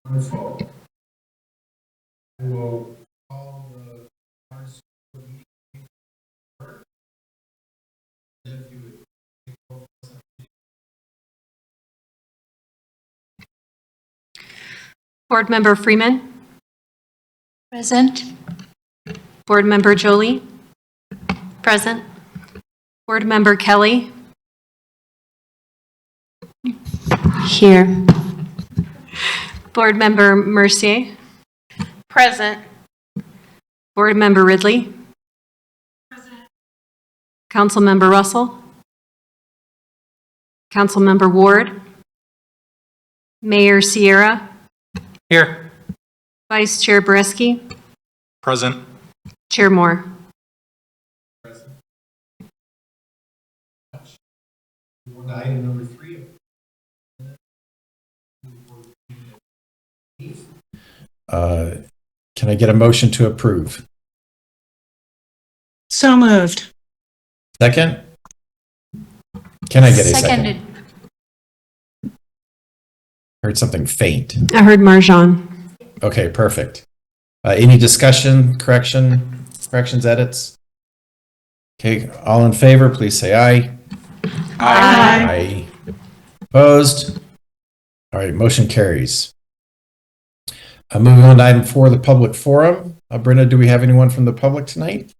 Wonderful. I will call the Ours meeting to order. If you would take roll call. Board Member Freeman. Present. Board Member Jolie. Present. Board Member Kelly. Here. Board Member Mercier. Present. Board Member Ridley. Present. Council Member Russell. Council Member Ward. Mayor Sierra. Here. Vice Chair Bresky. Present. Chair Moore. Present. We're on to item number 3. Can I get a motion to approve? So moved. Second? Can I get a second? Heard something faint. I heard Marjan. Okay, perfect. Any discussion, corrections, edits? Okay, all in favor, please say aye. Aye. Opposed? All right, motion carries. Moving on to item 4, the public forum. Brenda, do we have anyone from the public tonight?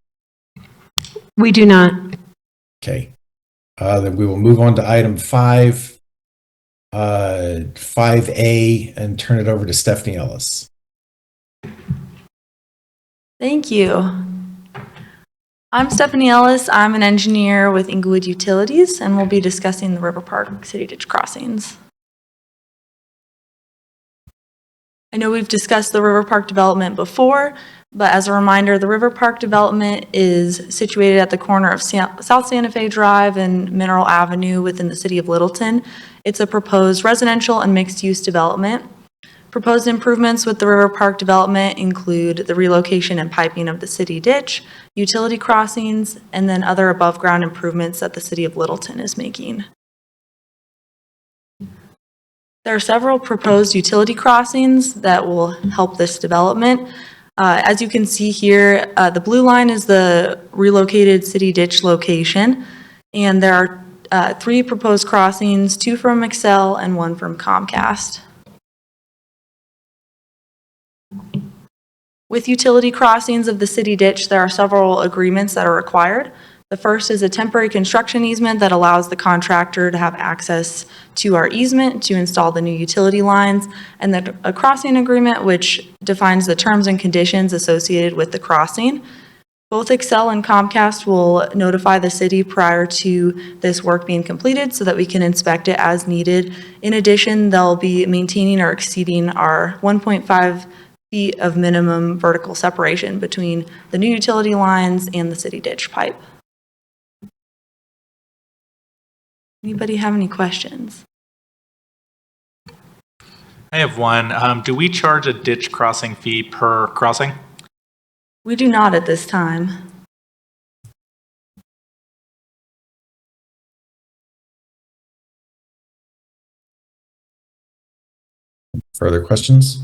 We do not. Okay. Then we will move on to item 5, 5A, and turn it over to Stephanie Ellis. Thank you. I'm Stephanie Ellis. I'm an engineer with Inglewood Utilities, and we'll be discussing the RiverPark City Ditch Crossings. I know we've discussed the RiverPark development before, but as a reminder, the RiverPark development is situated at the corner of South Santa Fe Drive and Mineral Avenue within the city of Littleton. It's a proposed residential and mixed-use development. Proposed improvements with the RiverPark development include the relocation and piping of the city ditch, utility crossings, and then other above-ground improvements that the city of Littleton is making. There are several proposed utility crossings that will help this development. As you can see here, the blue line is the relocated city ditch location, and there are 3 proposed crossings, 2 from Xcel and 1 from Comcast. With utility crossings of the city ditch, there are several agreements that are required. The first is a temporary construction easement that allows the contractor to have access to our easement to install the new utility lines, and then a crossing agreement which defines the terms and conditions associated with the crossing. Both Xcel and Comcast will notify the city prior to this work being completed so that we can inspect it as needed. In addition, they'll be maintaining or exceeding our 1.5 feet of minimum vertical separation between the new utility lines and the city ditch pipe. Anybody have any questions? I have one. Do we charge a ditch crossing fee per crossing? We do not at this time. Further questions?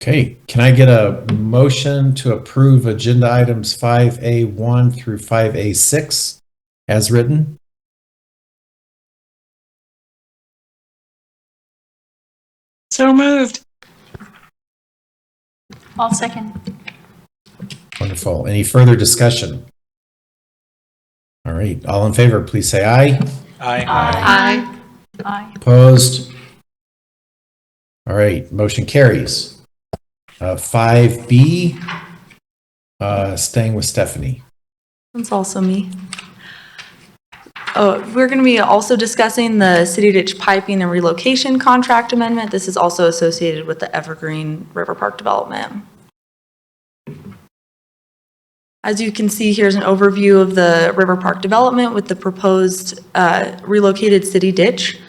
Okay, can I get a motion to approve agenda items 5A1 through 5A6 as written? So moved. I'll second. Wonderful. Any further discussion? All right, all in favor, please say aye. Aye. Aye. Aye. Opposed? All right, motion carries. 5B, staying with Stephanie. That's also me. We're going to be also discussing the city ditch piping and relocation contract amendment. This is also associated with the Evergreen-Mineral development. As you can see, here's an overview of the RiverPark development with the proposed relocated city ditch.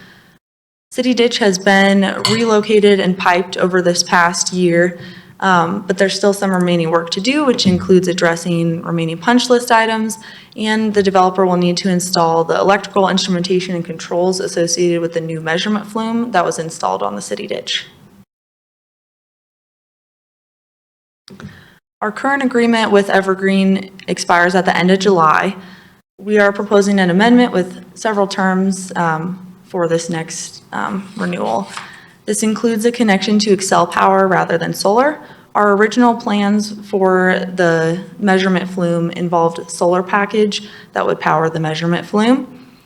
City ditch has been relocated and piped over this past year. But there's still some remaining work to do, which includes addressing remaining punch list items, and the developer will need to install the electrical instrumentation and controls associated with the new measurement flume that was installed on the city ditch. Our current agreement with Evergreen expires at the end of July. We are proposing an amendment with several terms for this next renewal. This includes a connection to Xcel power rather than solar. Our original plans for the measurement flume involved solar package that would power the measurement flume.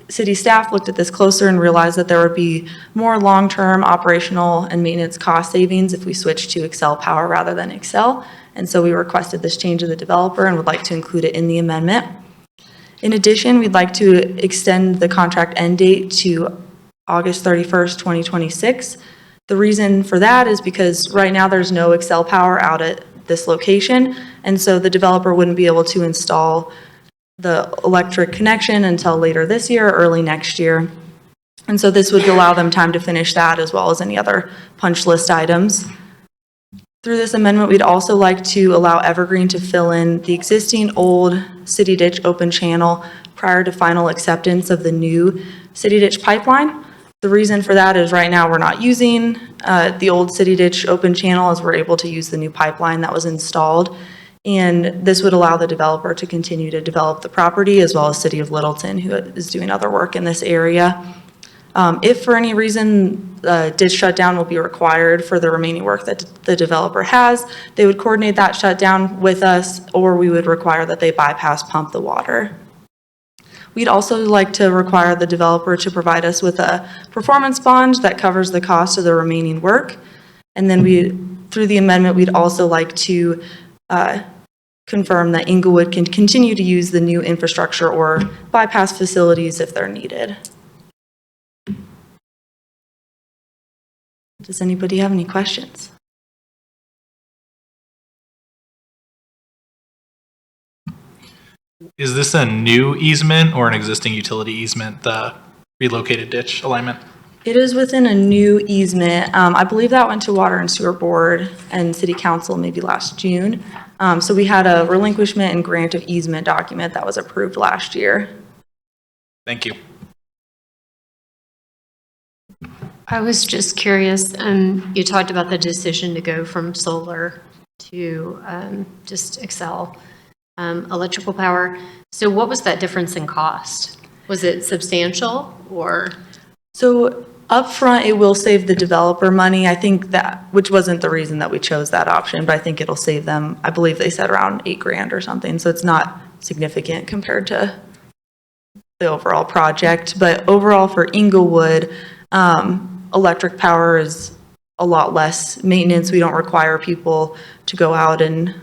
City staff looked at this closer and realized that there would be more long-term operational and maintenance cost savings if we switched to Xcel power rather than Xcel. And so we requested this change of the developer and would like to include it in the amendment. In addition, we'd like to extend the contract end date to August 31st, 2026. The reason for that is because right now there's no Xcel power out at this location, and so the developer wouldn't be able to install the electric connection until later this year or early next year. And so this would allow them time to finish that as well as any other punch list items. Through this amendment, we'd also like to allow Evergreen to fill in the existing old city ditch open channel prior to final acceptance of the new city ditch pipeline. The reason for that is right now we're not using the old city ditch open channel as we're able to use the new pipeline that was installed. And this would allow the developer to continue to develop the property as well as City of Littleton, who is doing other work in this area. If for any reason ditch shutdown will be required for the remaining work that the developer has, they would coordinate that shutdown with us, or we would require that they bypass pump the water. We'd also like to require the developer to provide us with a performance bond that covers the cost of the remaining work. And then through the amendment, we'd also like to confirm that Inglewood can continue to use the new infrastructure or bypass facilities if they're needed. Does anybody have any questions? Is this a new easement or an existing utility easement, the relocated ditch alignment? It is within a new easement. I believe that went to Water and Sewer Board and City Council maybe last June. So we had a relinquishment and grant of easement document that was approved last year. Thank you. I was just curious, you talked about the decision to go from solar to just Xcel electrical power. So what was that difference in cost? Was it substantial or? So upfront, it will save the developer money. I think that, which wasn't the reason that we chose that option, but I think it'll save them, I believe they said around $8,000 or something. So it's not significant compared to the overall project. But overall for Inglewood, electric power is a lot less maintenance. We don't require people to go out and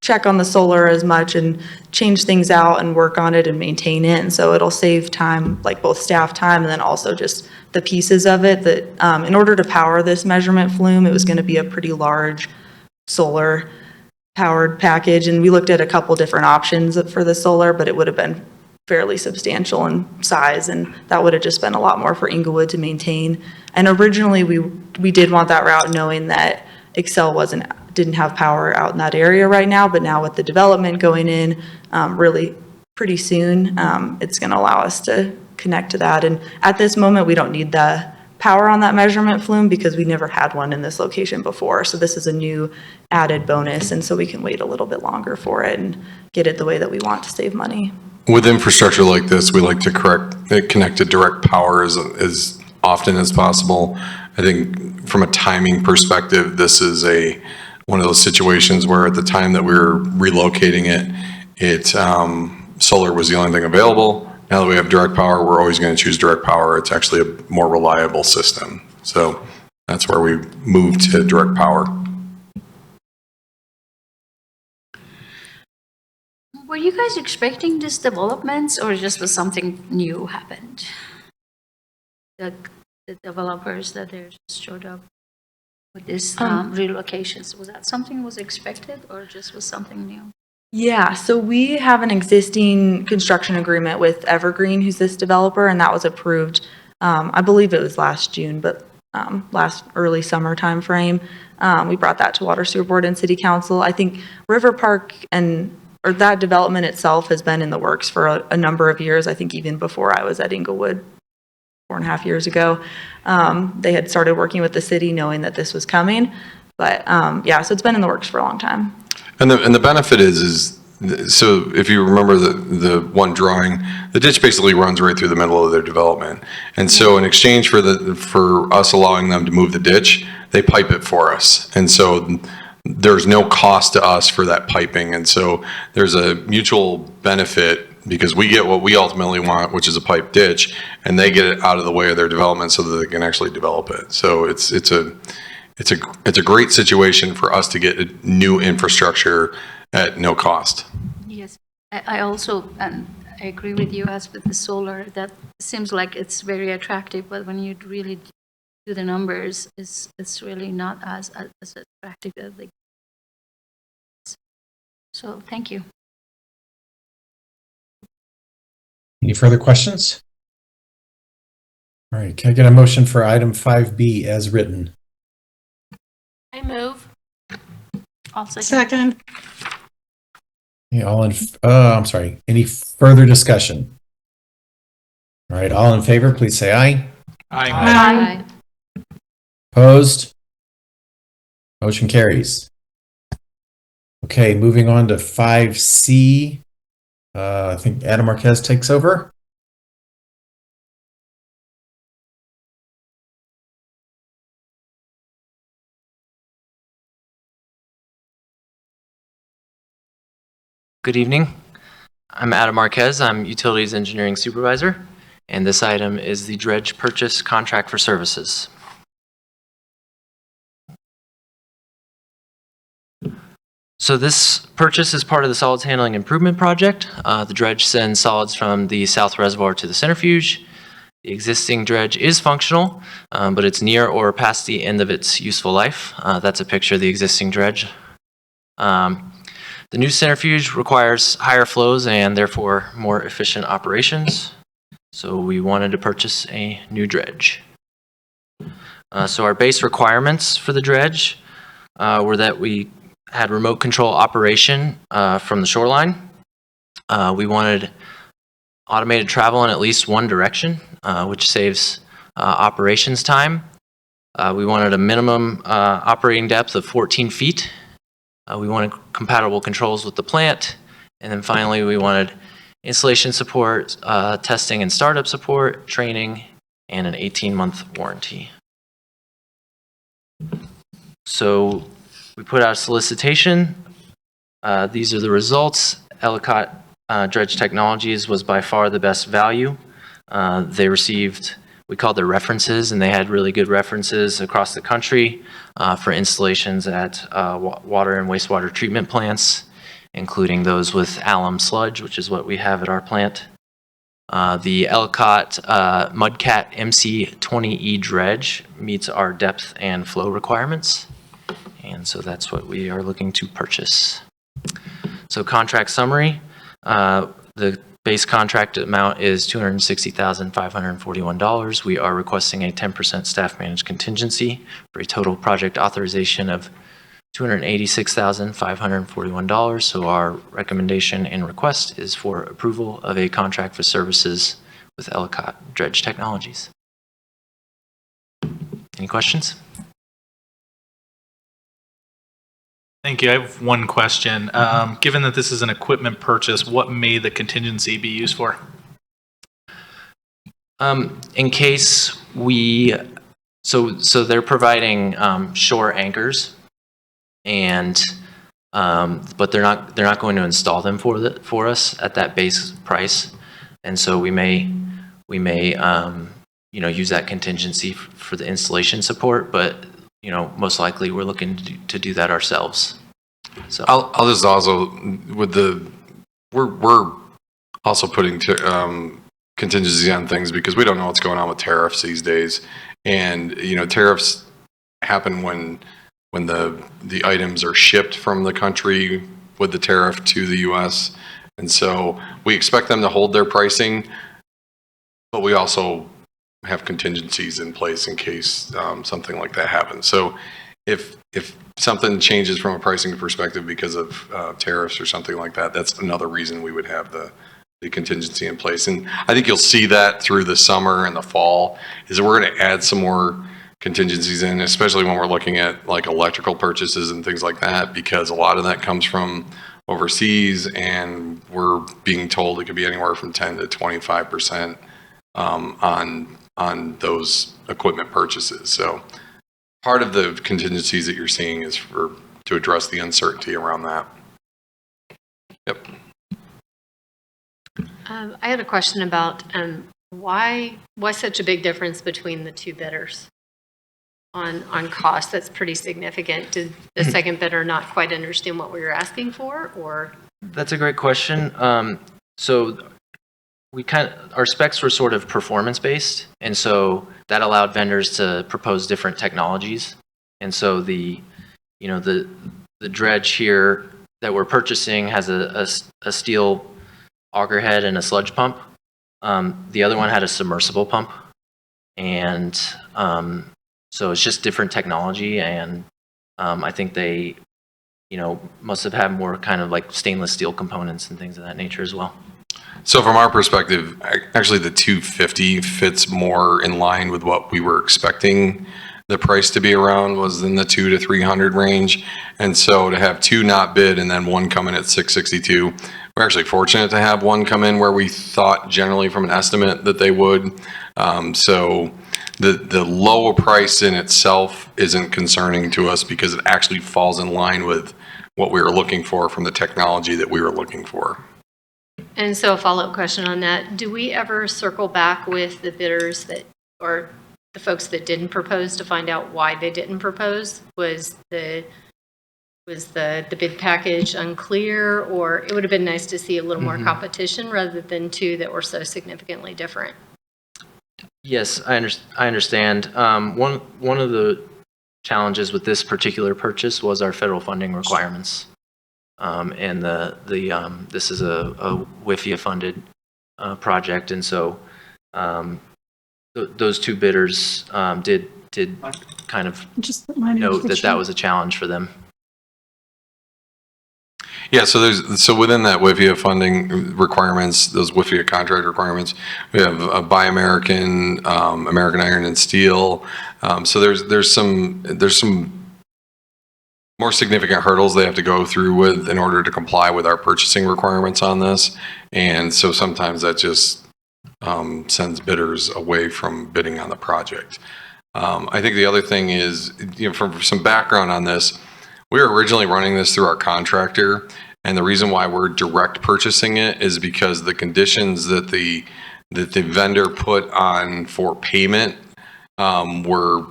check on the solar as much and change things out and work on it and maintain it. And so it'll save time, like both staff time and then also just the pieces of it that in order to power this measurement flume, it was going to be a pretty large solar powered package. And we looked at a couple different options for the solar, but it would have been fairly substantial in size, and that would have just been a lot more for Inglewood to maintain. And originally we did want that route knowing that Xcel didn't have power out in that area right now, but now with the development going in really pretty soon, it's going to allow us to connect to that. And at this moment, we don't need the power on that measurement flume because we never had one in this location before. So this is a new added bonus, and so we can wait a little bit longer for it and get it the way that we want to save money. With infrastructure like this, we like to connect to direct power as often as possible. I think from a timing perspective, this is one of those situations where at the time that we were relocating it, solar was the only thing available. Now that we have direct power, we're always going to choose direct power. It's actually a more reliable system. So that's where we moved to direct power. Were you guys expecting these developments or just was something new happened? The developers that they just showed up with these relocations, was that something was expected or just was something new? Yeah, so we have an existing construction agreement with Evergreen, who's this developer, and that was approved. I believe it was last June, but last early summer timeframe. We brought that to Water Sewer Board and City Council. I think RiverPark or that development itself has been in the works for a number of years. I think even before I was at Inglewood 4.5 years ago, they had started working with the city knowing that this was coming. But yeah, so it's been in the works for a long time. And the benefit is so if you remember the one drawing, the ditch basically runs right through the middle of their development. And so in exchange for us allowing them to move the ditch, they pipe it for us. And so there's no cost to us for that piping. And so there's a mutual benefit because we get what we ultimately want, which is a pipe ditch, and they get it out of the way of their development so that they can actually develop it. So it's a great situation for us to get new infrastructure at no cost. Yes, I also, and I agree with you as with the solar, that seems like it's very attractive, but when you really do the numbers, it's really not as attractive as they. So, thank you. Any further questions? All right, can I get a motion for item 5B as written? I move. I'll second. Second. Okay, I'm sorry, any further discussion? All right, all in favor, please say aye. Aye. Opposed? Motion carries. Okay, moving on to 5C. I think Adam Marquez takes over. Good evening. I'm Adam Marquez. I'm Utilities Engineering Supervisor, and this item is the Dredge Purchase Contract for Services. So this purchase is part of the Solids Handling Improvement Project. The dredge sends solids from the south reservoir to the centrifuge. The existing dredge is functional, but it's near or past the end of its useful life. That's a picture of the existing dredge. The new centrifuge requires higher flows and therefore more efficient operations. So we wanted to purchase a new dredge. So our base requirements for the dredge were that we had remote control operation from the shoreline. We wanted automated travel in at least one direction, which saves operations time. We wanted a minimum operating depth of 14 feet. We wanted compatible controls with the plant. And then finally, we wanted installation support, testing and startup support, training, and an 18-month warranty. So we put out a solicitation. These are the results. Ellicott Dredge Technologies was by far the best value. They received, we called their references, and they had really good references across the country for installations at water and wastewater treatment plants, including those with alum sludge, which is what we have at our plant. The Ellicott Mudcat MC20E dredge meets our depth and flow requirements. And so that's what we are looking to purchase. So contract summary, the base contract amount is $260,541. We are requesting a 10% staff managed contingency for a total project authorization of $286,541. So our recommendation and request is for approval of a contract for services with Ellicott Dredge Technologies. Any questions? Thank you. I have one question. Given that this is an equipment purchase, what may the contingency be used for? In case we, so they're providing shore anchors, and but they're not going to install them for us at that base price, and so we may use that contingency for the installation support, but most likely we're looking to do that ourselves. So I'll just also with we're also putting contingencies on things because we don't know what's going on with tariffs these days, and tariffs happen when the items are shipped from the country with the tariff to the U.S. And so we expect them to hold their pricing, but we also have contingencies in place in case something like that happens. So if something changes from a pricing perspective because of tariffs or something like that, that's another reason we would have the contingency in place. And I think you'll see that through the summer and the fall, is that we're going to add some more contingencies in, especially when we're looking at like electrical purchases and things like that, because a lot of that comes from overseas, and we're being told it could be anywhere from 10 to 25% on those equipment purchases. So part of the contingencies that you're seeing is to address the uncertainty around that. Yep. I had a question about why such a big difference between the two bidders on cost? That's pretty significant. Did the second bidder not quite understand what we were asking for, or? That's a great question. So our specs were sort of performance-based, and so that allowed vendors to propose different technologies. And so the dredge here that we're purchasing has a steel auger head and a sludge pump. The other one had a submersible pump, and so it's just different technology. And I think they, must have had more kind of like stainless steel components and things of that nature as well. So from our perspective, actually the 250 fits more in line with what we were expecting the price to be around, was in the 200 to 300 range. And so to have two not bid and then one come in at 662, we're actually fortunate to have one come in where we thought generally from an estimate that they would. So the lower price in itself isn't concerning to us, because it actually falls in line with what we were looking for from the technology that we were looking for. And so a follow-up question on that, do we ever circle back with the bidders or the folks that didn't propose to find out why they didn't propose? Was the bid package unclear, or it would have been nice to see a little more competition rather than two that were so significantly different? Yes, I understand. One of the challenges with this particular purchase was our federal funding requirements. And this is a WIFIA funded project, and so those two bidders did kind of note that was a challenge for them. Yeah, so within that WIFIA funding requirements, those WIFIA contract requirements, we have a Buy American, American Iron and Steel. So there's some more significant hurdles they have to go through with in order to comply with our purchasing requirements on this. And so sometimes that just sends bidders away from bidding on the project. I think the other thing is, for some background on this, we were originally running this through our contractor, and the reason why we're direct purchasing it is because the conditions that the vendor put on for payment were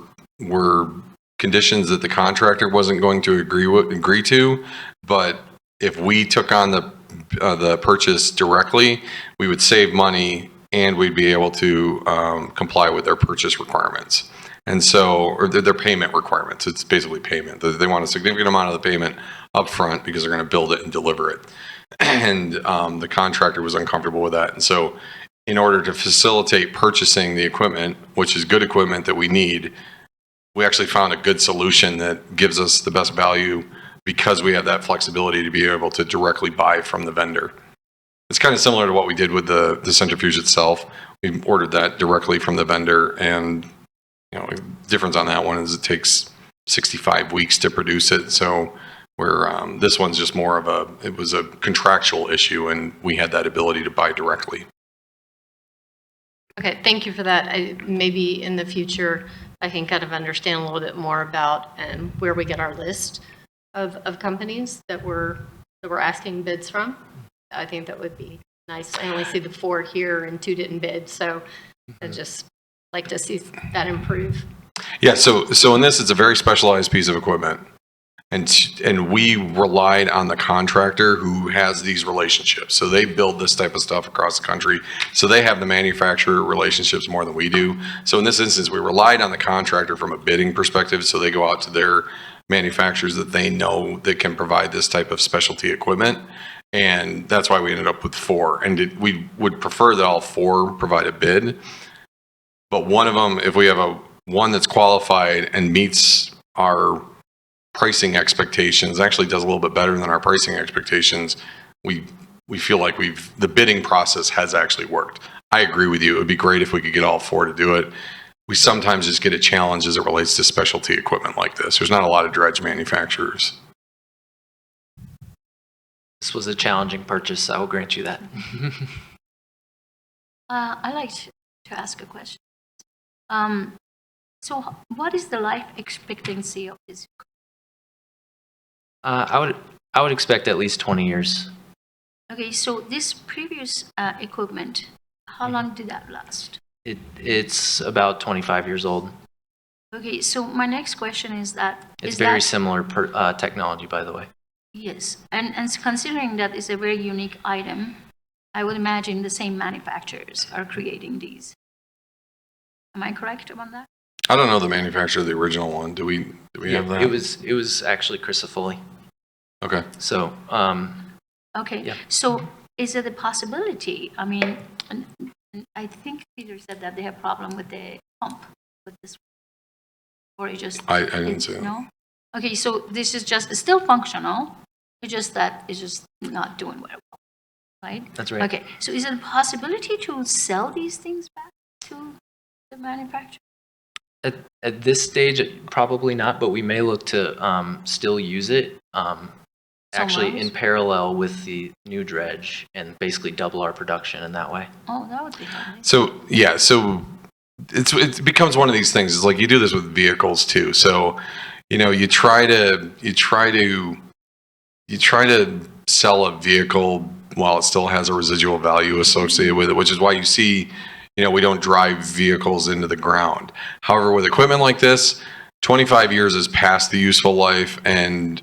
conditions that the contractor wasn't going to agree to. But if we took on the purchase directly, we would save money and we'd be able to comply with their purchase requirements. And so, or their payment requirements. It's basically payment. They want a significant amount of the payment up front because they're going to build it and deliver it. And the contractor was uncomfortable with that. And so in order to facilitate purchasing the equipment, which is good equipment that we need, we actually found a good solution that gives us the best value because we have that flexibility to be able to directly buy from the vendor. It's kind of similar to what we did with the centrifuge itself. We ordered that directly from the vendor, and the difference on that one is it takes 65 weeks to produce it. So this one's just more of it was a contractual issue, and we had that ability to buy directly. Okay, thank you for that. Maybe in the future, I can kind of understand a little bit more about where we get our list of companies that we're asking bids from. I think that would be nice. I only see the 4 here and 2 didn't bid, so I'd just like to see that improve. Yeah, so in this, it's a very specialized piece of equipment. And we relied on the contractor who has these relationships. So they build this type of stuff across the country. So they have the manufacturer relationships more than we do. So in this instance, we relied on the contractor from a bidding perspective. So they go out to their manufacturers that they know that can provide this type of specialty equipment. And that's why we ended up with 4. And we would prefer that all 4 provide a bid. But one of them, if we have one that's qualified and meets our pricing expectations, actually does a little bit better than our pricing expectations, we feel like the bidding process has actually worked. I agree with you. It would be great if we could get all 4 to do it. We sometimes just get a challenge as it relates to specialty equipment like this. There's not a lot of dredge manufacturers. This was a challenging purchase, I will grant you that. I'd like to ask a question. So what is the life expectancy of this? I would expect at least 20 years. Okay, so this previous equipment, how long did that last? It's about 25 years old. Okay, so my next question is that... It's very similar technology, by the way. Yes, and considering that it's a very unique item, I would imagine the same manufacturers are creating these. Am I correct about that? I don't know the manufacturer of the original one. Do we have that? It was actually Chrysophylle. Okay. So, Okay, yeah. so is it a possibility? I mean, I think Peter said that they have problem with the pump with this, or it just... I didn't see that. No? Okay, so this is just, it's still functional, it's just that it's just not doing very well, right? That's right. Okay, so is it a possibility to sell these things back to the manufacturer? At this stage, probably not, but we may look to still use it, actually in parallel with the new dredge, and basically double our production in that way. Oh, that would be lovely. So yeah, so it becomes one of these things. It's like you do this with vehicles too. So you try to sell a vehicle while it still has a residual value associated with it, which is why you see, we don't drive vehicles into the ground. However, with equipment like this, 25 years is past the useful life, and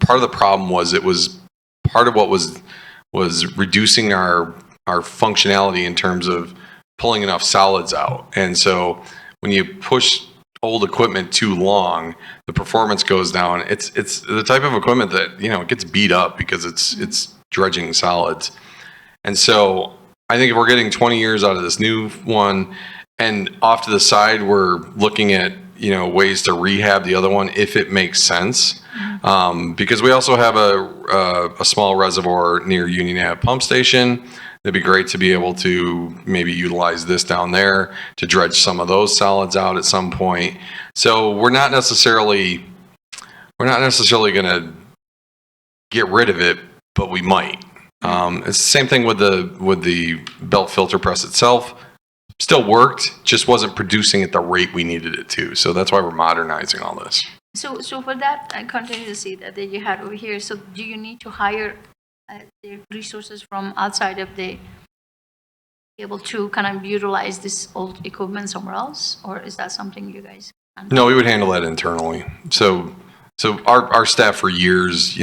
part of the problem was part of what was reducing our functionality in terms of pulling enough solids out. And so when you push old equipment too long, the performance goes down. It's the type of equipment that it gets beat up because it's dredging solids. And so I think if we're getting 20 years out of this new one, and off to the side we're looking at ways to rehab the other one if it makes sense, because we also have a small reservoir near Union Ave pump station. It'd be great to be able to maybe utilize this down there to dredge some of those solids out at some point. So we're not necessarily going to get rid of it, but we might. It's the same thing with the belt filter press itself. Still worked, just wasn't producing at the rate we needed it to. So that's why we're modernizing all this. So for that contingency that you had over here, so do you need to hire the resources from outside of the, able to kind of utilize this old equipment somewhere else? Or is that something you guys can do? No, we would handle that internally. So our staff for years,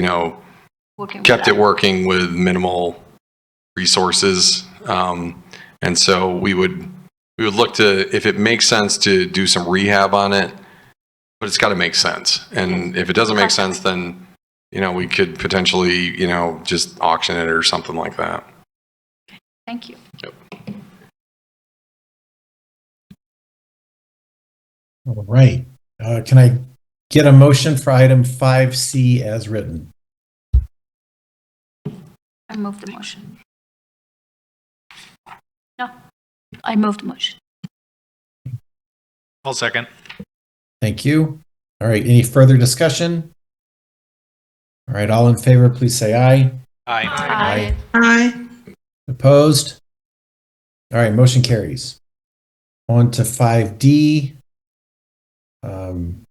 kept it working with minimal resources. And so we would look to, if it makes sense, to do some rehab on it, but it's got to make sense. And if it doesn't make sense, then, we could potentially, just auction it or something like that. Thank you. Yep. All right. Can I get a motion for item 5C as written? I move the motion. No, I move the motion. I'll second. Thank you. All right. Any further discussion? All right. All in favor, please say aye. Aye. Aye. Opposed? All right. Motion carries. On to 5D. And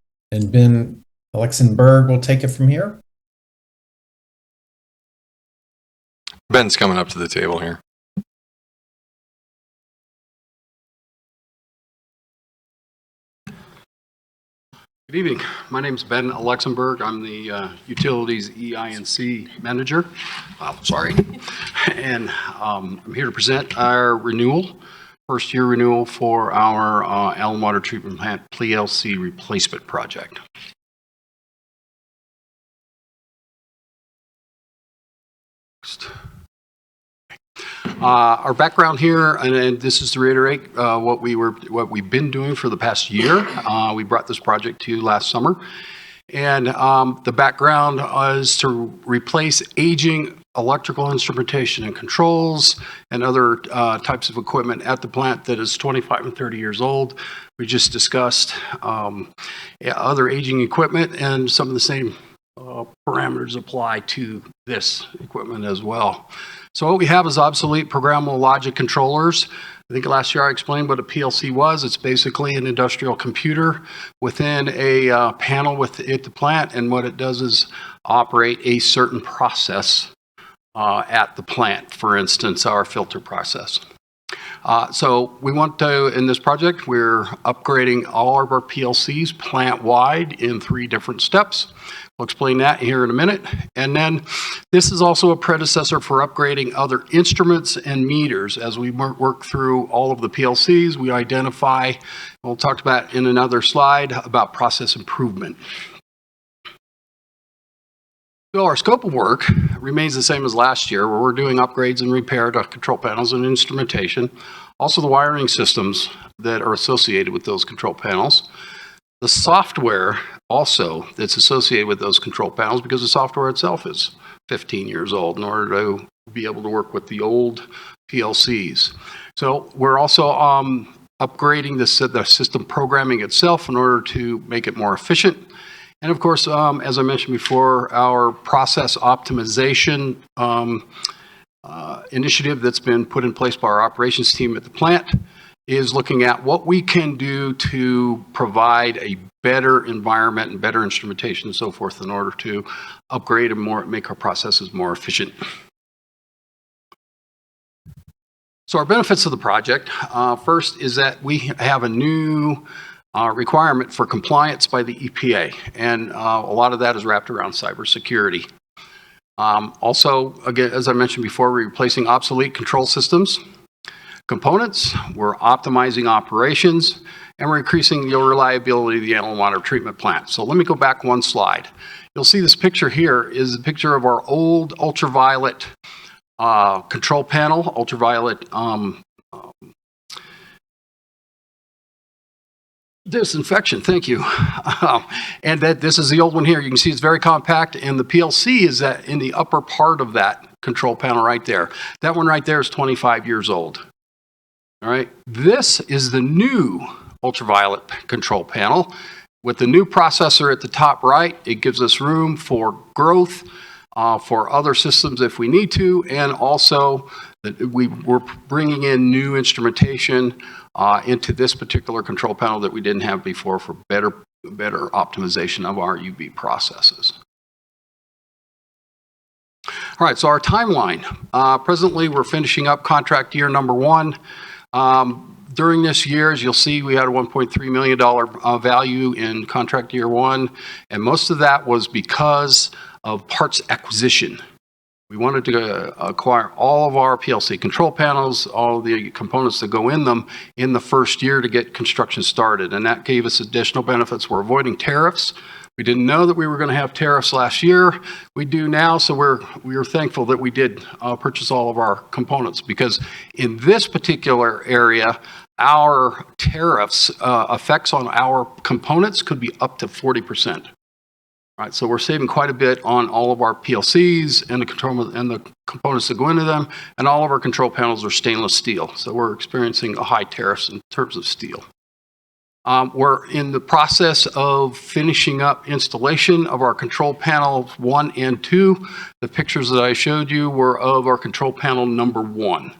Ben Alexenberg will take it from here. Ben's coming up to the table here. Good evening. My name is Ben Luxembourg. I'm the Utilities EI&C Manager. And I'm here to present our renewal, first year renewal for our Allen Water Treatment Plant L.L.C. replacement project. Our background here, and this is to reiterate what we've been doing for the past year. We brought this project to you last summer. And the background is to replace aging electrical instrumentation and controls and other types of equipment at the plant that is 25 and 30 years old. We just discussed other aging equipment, and some of the same parameters apply to this equipment as well. So what we have is obsolete programmable logic controllers. I think last year I explained what a PLC was. It's basically an industrial computer within a panel at the plant, and what it does is operate a certain process at the plant, for instance, our filter process. So we want to, in this project, we're upgrading all of our PLCs plant-wide in 3 different steps. We'll explain that here in a minute. And then this is also a predecessor for upgrading other instruments and meters. As we work through all of the PLCs, we identify, we'll talk about in another slide, about process improvement. So our scope of work remains the same as last year, where we're doing upgrades and repair to control panels and instrumentation. Also the wiring systems that are associated with those control panels. The software also that's associated with those control panels, because the software itself is 15 years old in order to be able to work with the old PLCs. So we're also upgrading the system programming itself in order to make it more efficient. And of course, as I mentioned before, our process optimization initiative that's been put in place by our operations team at the plant is looking at what we can do to provide a better environment and better instrumentation and so forth in order to upgrade and make our processes more efficient. So our benefits of the project, first is that we have a new requirement for compliance by the EPA, and a lot of that is wrapped around cybersecurity. Also, again, as I mentioned before, we're replacing obsolete control systems, components, we're optimizing operations, and we're increasing the reliability of the animal water treatment plant. So let me go back one slide. You'll see this picture here is a picture of our old ultraviolet control panel, ultraviolet disinfection, thank you. And that this is the old one here. You can see it's very compact, and the PLC is that in the upper part of that control panel right there. That one right there is 25 years old. All right, this is the new ultraviolet control panel. With the new processor at the top right, it gives us room for growth for other systems if we need to, and also that we're bringing in new instrumentation into this particular control panel that we didn't have before for better optimization of our UV processes. All right, so our timeline. Presently, we're finishing up contract year number 1. During this year, as you'll see, we had a $1.3 million value in contract year 1, and most of that was because of parts acquisition. We wanted to acquire all of our PLC control panels, all of the components that go in them in the first year to get construction started, and that gave us additional benefits. We're avoiding tariffs. We didn't know that we were going to have tariffs last year. We do now, so we are thankful that we did purchase all of our components, because in this particular area, our tariffs effects on our components could be up to 40%. Right, so we're saving quite a bit on all of our PLCs and the components that go into them, and all of our control panels are stainless steel. So we're experiencing a high tariffs in terms of steel. We're in the process of finishing up installation of our control panels 1 and 2. The pictures that I showed you were of our control panel number 1.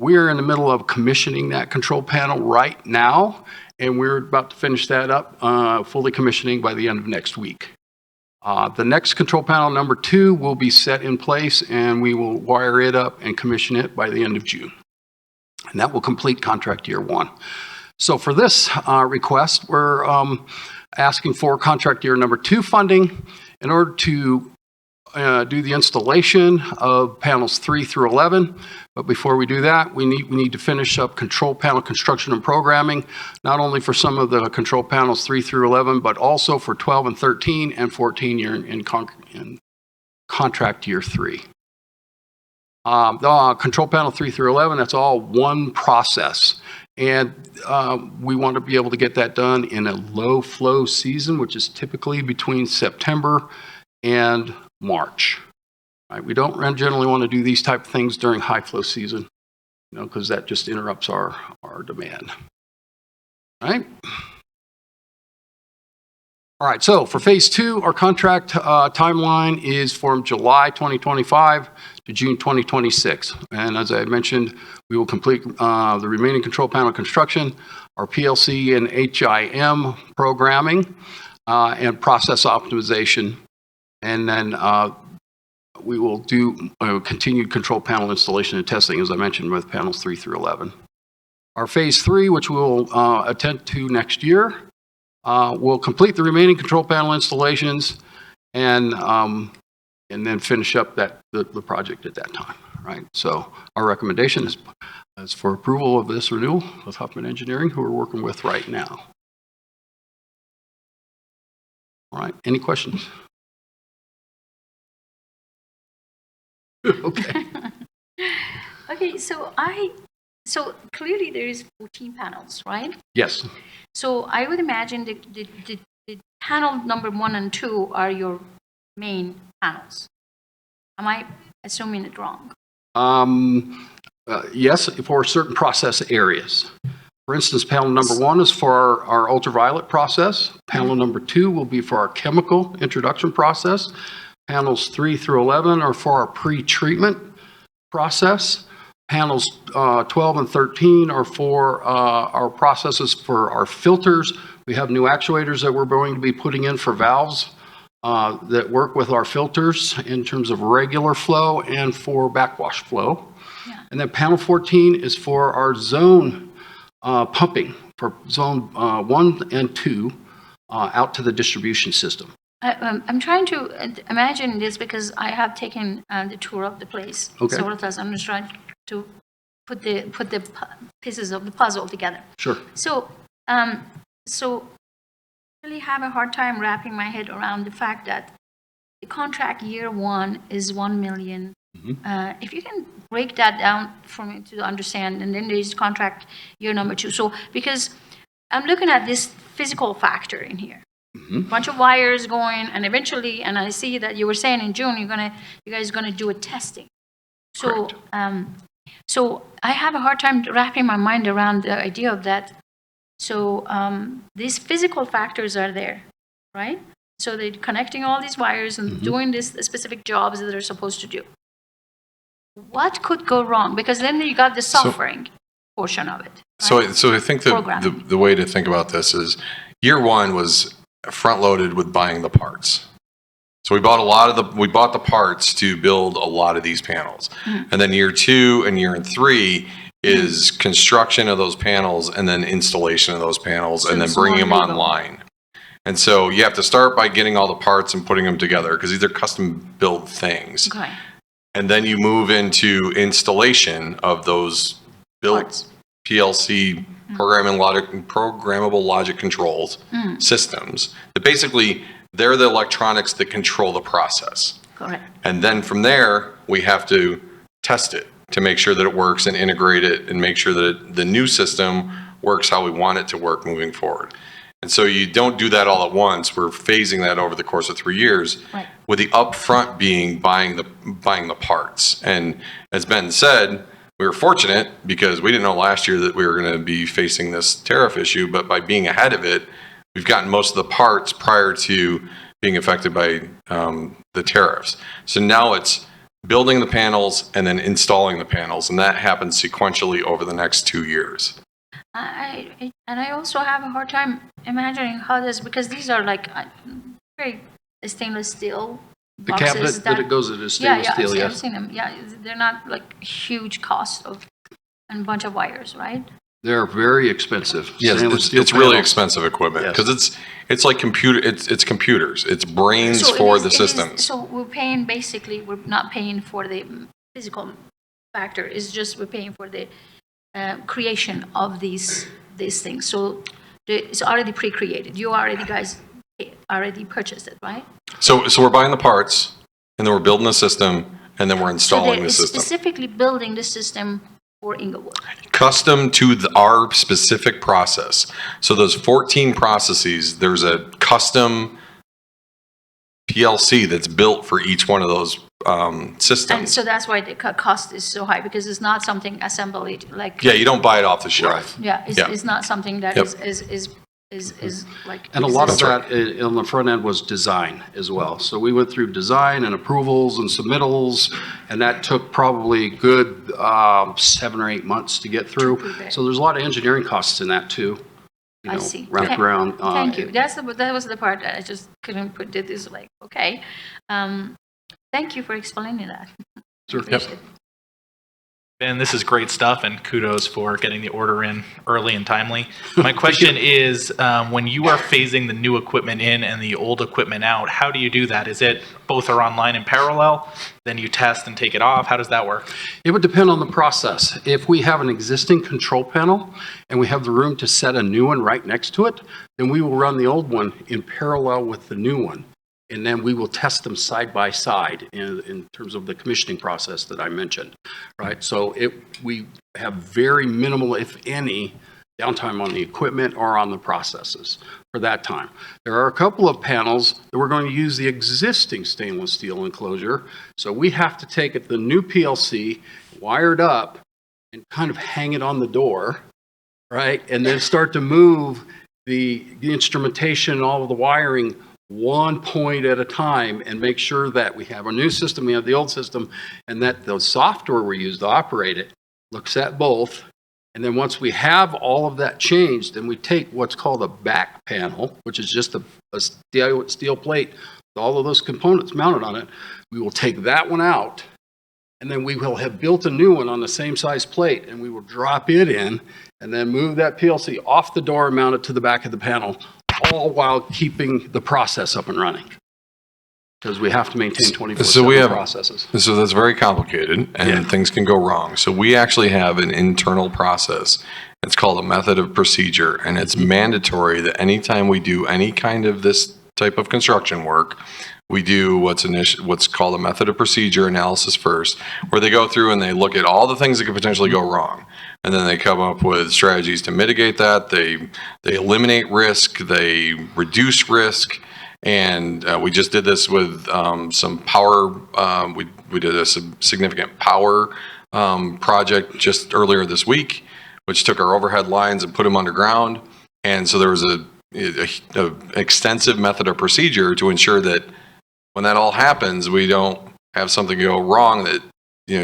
We're in the middle of commissioning that control panel right now, and we're about to finish that up, fully commissioning by the end of next week. The next control panel number 2 will be set in place, and we will wire it up and commission it by the end of June. And that will complete contract year 1. So for this request, we're asking for contract year number 2 funding in order to do the installation of panels 3 through 11. But before we do that, we need to finish up control panel construction and programming, not only for some of the control panels 3 through 11, but also for 12 and 13 and 14 year in contract year 3. The control panel 3 through 11, that's all one process. And we want to be able to get that done in a low flow season, which is typically between September and March. Right? We don't generally want to do these type of things during high flow season, because that just interrupts our demand. All right. All right, so for phase 2, our contract timeline is from July 2025 to June 2026. And as I mentioned, we will complete the remaining control panel construction, our PLC and HIM programming, and process optimization. And then we will do continued control panel installation and testing, as I mentioned, with panels 3 through 11. Our phase 3, which we will attend to next year, we'll complete the remaining control panel installations and then finish up the project at that time, right? So our recommendation is for approval of this renewal with Huffman Engineering, who we're working with right now. All right, any questions? Okay. Okay, so clearly there is 14 panels, right? Yes. So I would imagine the panel number 1 and 2 are your main panels. Am I assuming it wrong? Yes, for certain process areas. For instance, panel number 1 is for our ultraviolet process. Panel number 2 will be for our chemical introduction process. Panels 3 through 11 are for our pre-treatment process. Panels 12 and 13 are for our processes for our filters. We have new actuators that we're going to be putting in for valves that work with our filters in terms of regular flow and for backwash flow. Yeah. And then panel 14 is for our zone pumping for zone 1 and 2 out to the distribution system. I'm trying to imagine this because I have taken the tour of the place several times. I'm just trying to put the pieces of the puzzle together. Sure. So, so I really have a hard time wrapping my head around the fact that the contract year 1 is $1 million. If you can break that down for me to understand, and then there's contract year number 2. So, because I'm looking at this physical factor in here. Bunch of wires going, and eventually, and I see that you were saying in June you guys are gonna do a testing. So, so I have a hard time wrapping my mind around the idea of that. So these physical factors are there, right? So they're connecting all these wires and doing this specific jobs that they're supposed to do. What could go wrong? Because then you got the software portion of it. Right? So I think the way to think about this is year 1 was front loaded with buying the parts. So we bought the parts to build a lot of these panels. And then year 2 and year 3 is construction of those panels and then installation of those panels and then bringing them online. And so you have to start by getting all the parts and putting them together because these are custom built things. Okay. And then you move into installation of those built Parts. PLC programmable logic controls systems that basically they're the electronics that control the process. Correct. And then from there, we have to test it to make sure that it works and integrate it and make sure that the new system works how we want it to work moving forward. And so you don't do that all at once. We're phasing that over the course of 3 years, Right. with the upfront being buying the parts. And as Ben said, we were fortunate because we didn't know last year that we were going to be facing this tariff issue, but by being ahead of it, we've gotten most of the parts prior to being affected by the tariffs. So now it's building the panels and then installing the panels, and that happens sequentially over the next 2 years. I also have a hard time imagining how this, because these are like very stainless steel The boxes cabinet that it goes in is stainless steel, I've yes. seen them. Yeah, they're not like huge cost of and a bunch of wires, right? They're very expensive. Yes, Stainless steel it's really panels. expensive equipment Yes. because it's like it's computers. It's brains So it for is- the it is- systems. So we're paying, basically, we're not paying for the physical factor, it's just we're paying for the creation of these things. So it's already pre-created. You already, guys already purchased it, right? So we're buying the parts and then we're building the system and then we're So installing they're the system. specifically building the system for Inglewood. Custom to our specific process. So those 14 processes, there's a custom PLC that's built for each one of those And systems. so that's why the cost is so high, because it's not something assembled like. Yeah, you don't buy it off the shelf. Yeah, Yeah. it's not something that Yep. is like. And a lot of That's that on the front end was design as well. So we went through design and approvals and submittals, and that took probably good 7 or 8 months to get through. prepare. So there's a lot of engineering costs in that too. You I know, see. wrapped around. Thank you. That was the part that I just couldn't put it, is like, okay. Thank you for explaining that. Sure. Appreciate it. Ben, this is great stuff, and kudos for getting the order in early and timely. My question is, when you are phasing the new equipment in and the old equipment out, how do you do that? Is it both are online in parallel, then you test and take it off? How does that work? It would depend on the process. If we have an existing control panel and we have the room to set a new one right next to it, then we will run the old one in parallel with the new one. And then we will test them side by side in terms of the commissioning process that I mentioned, right? So we have very minimal, if any, downtime on the equipment or on the processes for that time. There are a couple of panels that we're going to use the existing stainless steel enclosure. So we have to take the new PLC, wired up, and kind of hang it on the door, right? And then start to move the instrumentation and all of the wiring one point at a time and make sure that we have a new system, we have the old system, and that the software we use to operate it looks at both. And then once we have all of that changed, then we take what's called a back panel, which is just a steel plate with all of those components mounted on it. We will take that one out, and then we will have built a new one on the same size plate, and we will drop it in and then move that PLC off the door and mount it to the back of the panel, all while keeping the process up and running. Because we have to maintain 24/7 processes. So that's very complicated, and things can go wrong. So we actually have an internal process. It's called a method of procedure, and it's mandatory that anytime we do any kind of this type of construction work, we do what's called a method of procedure analysis first, where they go through and they look at all the things that could potentially go wrong. And then they come up with strategies to mitigate that. They eliminate risk, they reduce risk. And we just did this with some power. We did a significant power project just earlier this week, which took our overhead lines and put them underground. And so there was a extensive method of procedure to ensure that when that all happens, we don't have something go wrong that,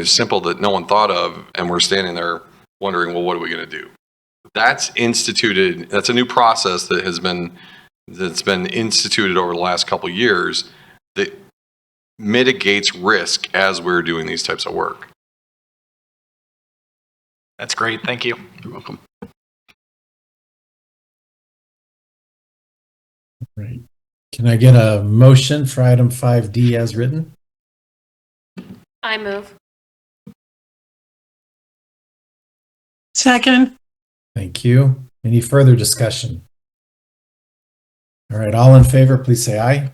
simple that no one thought of, and we're standing there wondering, well, what are we going to do? That's instituted. That's a new process that's been instituted over the last couple of years that mitigates risk as we're doing these types of work. That's great. Thank you. You're welcome. Right. Can I get a motion for item 5D as written? I move. Second. Thank you. Any further discussion? All right, all in favor, please say aye.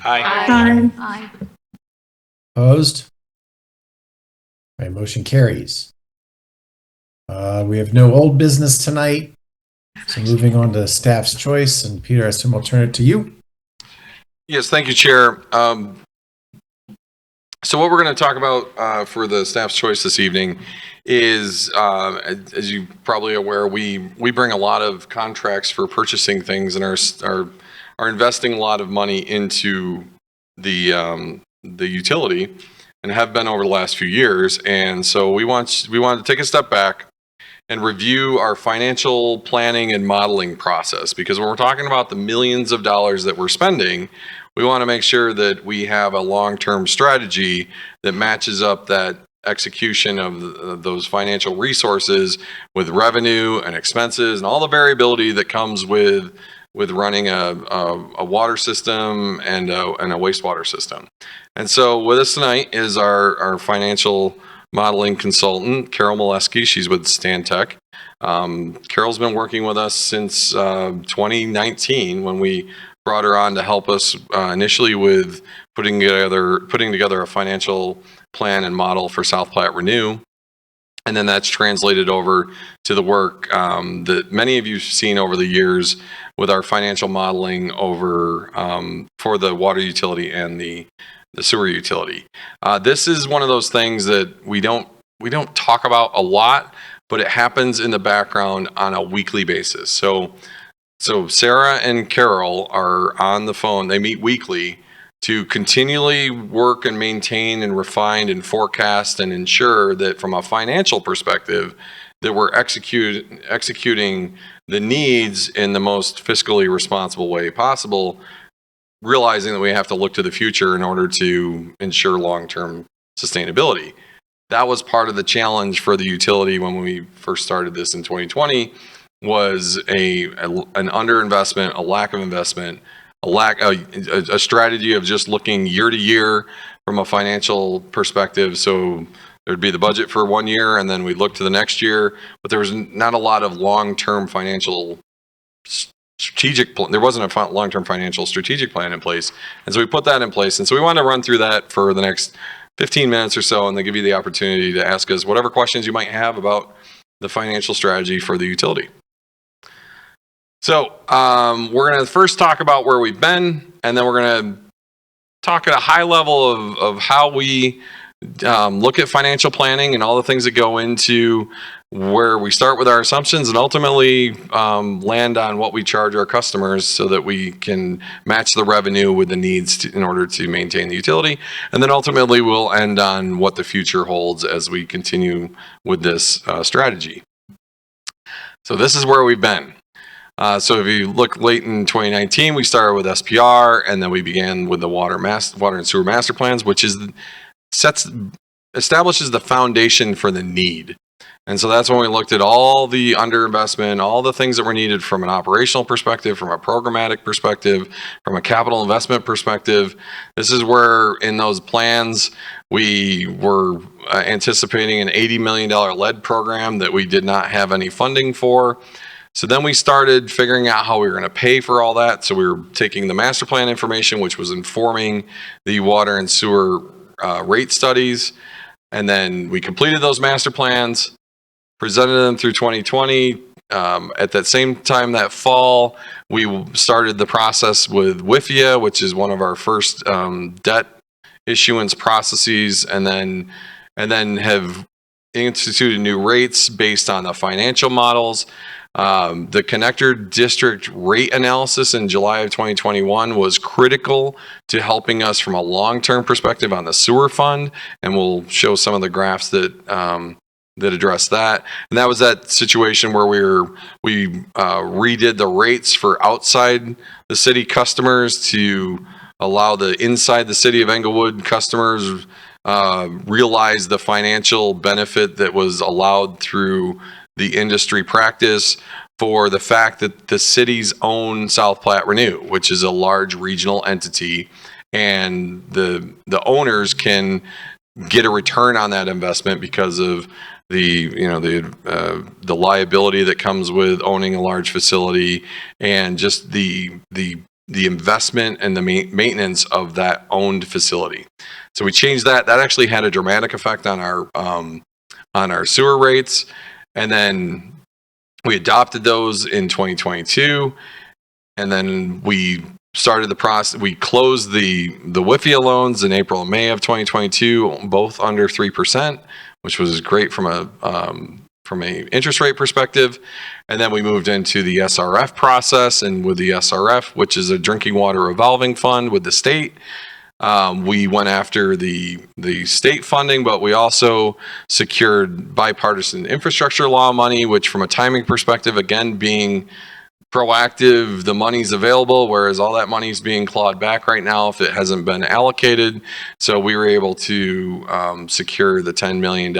Aye. Aye. Opposed? All right, motion carries. We have no old business tonight. So moving on to staff's choice, and Peter, I assume I'll turn it to you. Yes, thank you, Chair. So what we're going to talk about for the staff's choice this evening is, as you're probably aware, we bring a lot of contracts for purchasing things and are investing a lot of money into the utility and have been over the last few years. And so we want to take a step back and review our financial planning and modeling process, because when we're talking about the millions of dollars that we're spending, we want to make sure that we have a long-term strategy that matches up that execution of those financial resources with revenue and expenses and all the variability that comes with running a water system and a wastewater system. And so with us tonight is our financial modeling consultant, Carol L.L.C. She's with Stantec. Carol's been working with us since 2019 when we brought her on to help us initially with putting together a financial plan and model for South Platte Renew. And then that's translated over to the work that many of you have seen over the years with our financial modeling over for the water utility and the sewer utility. This is one of those things that we don't talk about a lot, but it happens in the background on a weekly basis. So Sarah and Carol are on the phone. They meet weekly to continually work and maintain and refine and forecast and ensure that from a financial perspective that we're executing the needs in the most fiscally responsible way possible, realizing that we have to look to the future in order to ensure long-term sustainability. That was part of the challenge for the utility when we first started this in 2020, was an underinvestment, a lack of investment, a strategy of just looking year to year from a financial perspective. So there'd be the budget for 1 year and then we'd look to the next year, but there was not a lot of long-term financial strategic plan. There wasn't a long-term financial strategic plan in place. And so we put that in place. And so we want to run through that for the next 15 minutes or so, and then give you the opportunity to ask us whatever questions you might have about the financial strategy for the utility. So we're going to first talk about where we've been, and then we're going to talk at a high level of how we look at financial planning and all the things that go into where we start with our assumptions and ultimately land on what we charge our customers so that we can match the revenue with the needs in order to maintain the utility. And then ultimately we'll end on what the future holds as we continue with this strategy. So this is where we've been. So if you look late in 2019, we started with SPR, and then we began with the water and sewer master plans, which establishes the foundation for the need. And so that's when we looked at all the underinvestment, all the things that were needed from an operational perspective, from a programmatic perspective, from a capital investment perspective. This is where in those plans we were anticipating an $80 million lead program that we did not have any funding for. So then we started figuring out how we were going to pay for all that. So we were taking the master plan information, which was informing the water and sewer rate studies. And then we completed those master plans, presented them through 2020. At that same time that fall, we started the process with WIFIA, which is one of our first debt issuance processes, and then have instituted new rates based on the financial models. The connector district rate analysis in July of 2021 was critical to helping us from a long-term perspective on the sewer fund, and we'll show some of the graphs that address that. And that was that situation where we redid the rates for outside the city customers to allow the inside the city of Englewood customers realize the financial benefit that was allowed through the industry practice for the fact that the cities own South Platte Renew, which is a large regional entity, and the owners can get a return on that investment because of the liability that comes with owning a large facility and just the investment and the maintenance of that owned facility. So we changed that. That actually had a dramatic effect on our sewer rates. And then we adopted those in 2022, and then we started the process. We closed the WIFIA loans in April and May of 2022, both under 3%, which was great from a interest rate perspective. And then we moved into the SRF process, and with the SRF, which is a drinking water revolving fund with the state. We went after the state funding, but we also secured bipartisan infrastructure law money, which from a timing perspective, again, being proactive, the money's available, whereas all that money's being clawed back right now if it hasn't been allocated. So we were able to secure the $10 million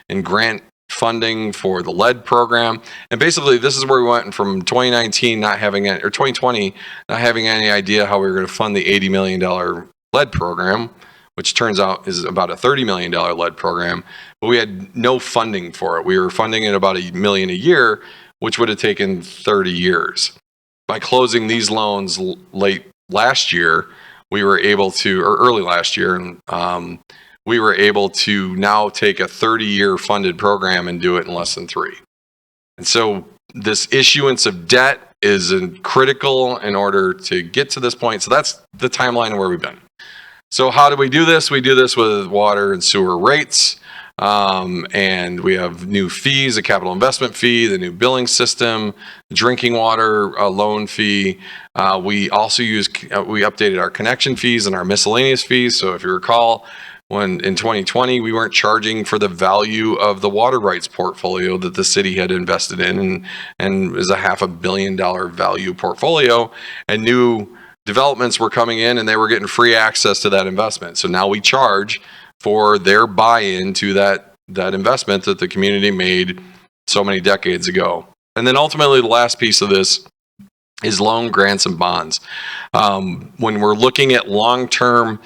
in grant funding for the lead program. And basically this is where we went from 2019 or 2020 not having any idea how we were going to fund the $80 million lead program, which turns out is about a $30 million lead program, but we had no funding for it. We were funding it about $1 million a year, which would have taken 30 years. By closing these loans late last year, we were able to, or early last year, we were able to now take a 30-year funded program and do it in less than 3. And so this issuance of debt is critical in order to get to this point. So that's the timeline of where we've been. So how do we do this? We do this with water and sewer rates. And we have new fees, a capital investment fee, the new billing system, drinking water loan fee. We also we updated our connection fees and our miscellaneous fees. So if you recall, when in 2020, we weren't charging for the value of the water rights portfolio that the city had invested in, and is a $500 million value portfolio, and new developments were coming in and they were getting free access to that investment. So now we charge for their buy-in to that investment that the community made so many decades ago. And then ultimately the last piece of this is loan grants and bonds. When we're looking at long-term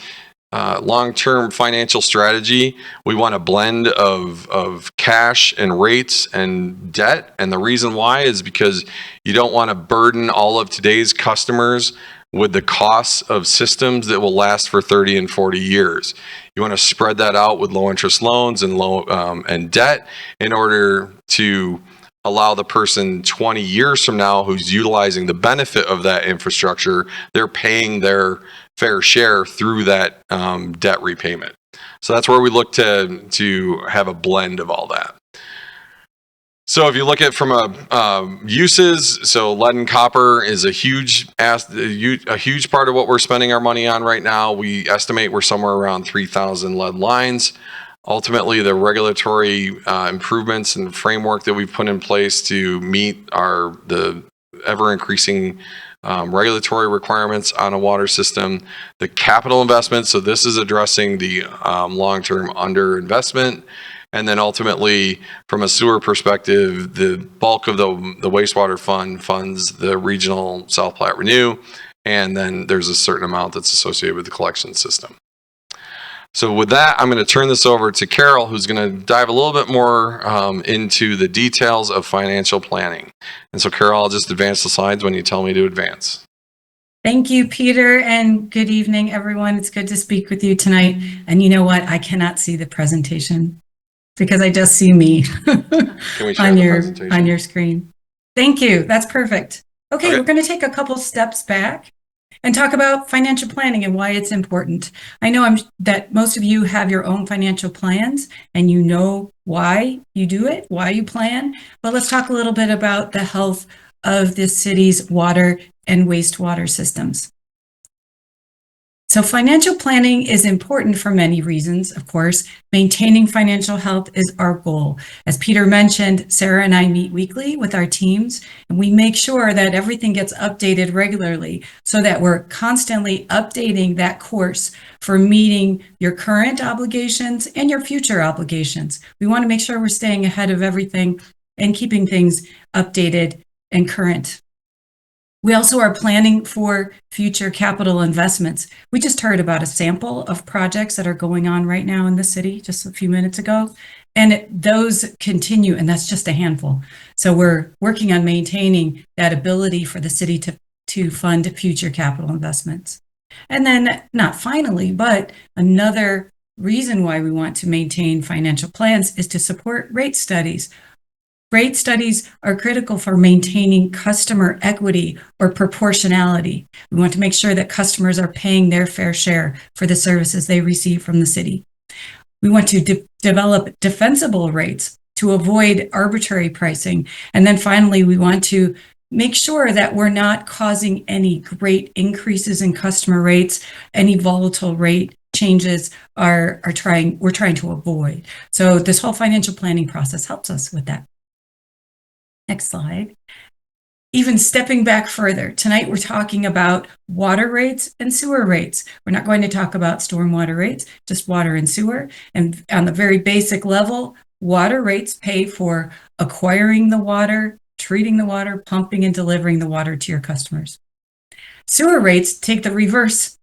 financial strategy, we want a blend of cash and rates and debt. And the reason why is because you don't want to burden all of today's customers with the costs of systems that will last for 30 and 40 years. You want to spread that out with low interest loans and debt in order to allow the person 20 years from now who's utilizing the benefit of that infrastructure, they're paying their fair share through that debt repayment. So that's where we look to have a blend of all that. So if you look at from a uses, so lead and copper is a huge part of what we're spending our money on right now. We estimate we're somewhere around 3,000 lead lines. Ultimately, the regulatory improvements and framework that we've put in place to meet the ever increasing regulatory requirements on a water system, the capital investments. So this is addressing the long-term underinvestment. And then ultimately, from a sewer perspective, the bulk of the wastewater fund funds the regional South Platte Renew, and then there's a certain amount that's associated with the collection system. So with that, I'm going to turn this over to Carol, who's going to dive a little bit more into the details of financial planning. And so Carol, I'll just advance the slides when you tell me to advance. Thank you, Peter, and good evening, everyone. It's good to speak with you tonight. And you know what? I cannot see the presentation because I just see me on your screen. Thank you. That's perfect. Okay, we're going to take a couple steps back and talk about financial planning and why it's important. I know that most of you have your own financial plans and you know why you do it, why you plan, but let's talk a little bit about the health of this city's water and wastewater systems. So financial planning is important for many reasons, of course. Maintaining financial health is our goal. As Peter mentioned, Sarah and I meet weekly with our teams, and we make sure that everything gets updated regularly so that we're constantly updating that course for meeting your current obligations and your future obligations. We want to make sure we're staying ahead of everything and keeping things updated and current. We also are planning for future capital investments. We just heard about a sample of projects that are going on right now in the city just a few minutes ago, and those continue, and that's just a handful. So we're working on maintaining that ability for the city to fund future capital investments. And then, not finally, but another reason why we want to maintain financial plans is to support rate studies. Rate studies are critical for maintaining customer equity or proportionality. We want to make sure that customers are paying their fair share for the services they receive from the city. We want to develop defensible rates to avoid arbitrary pricing. And then finally, we want to make sure that we're not causing any great increases in customer rates, any volatile rate changes we're trying to avoid. So this whole financial planning process helps us with that. Next slide. Even stepping back further, tonight we're talking about water rates and sewer rates. We're not going to talk about stormwater rates, just water and sewer. And on the very basic level, water rates pay for acquiring the water, treating the water, pumping and delivering the water to your customers. Sewer rates take the reverse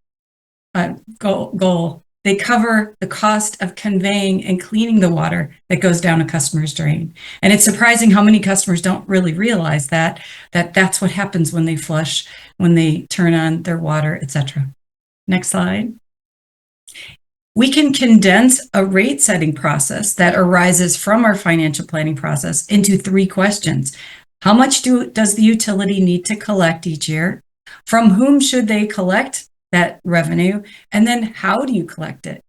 goal. They cover the cost of conveying and cleaning the water that goes down a customer's drain. And it's surprising how many customers don't really realize that that's what happens when they flush, when they turn on their water, etc. Next slide. We can condense a rate setting process that arises from our financial planning process into 3 questions. How much does the utility need to collect each year? From whom should they collect that revenue? And then how do you collect it?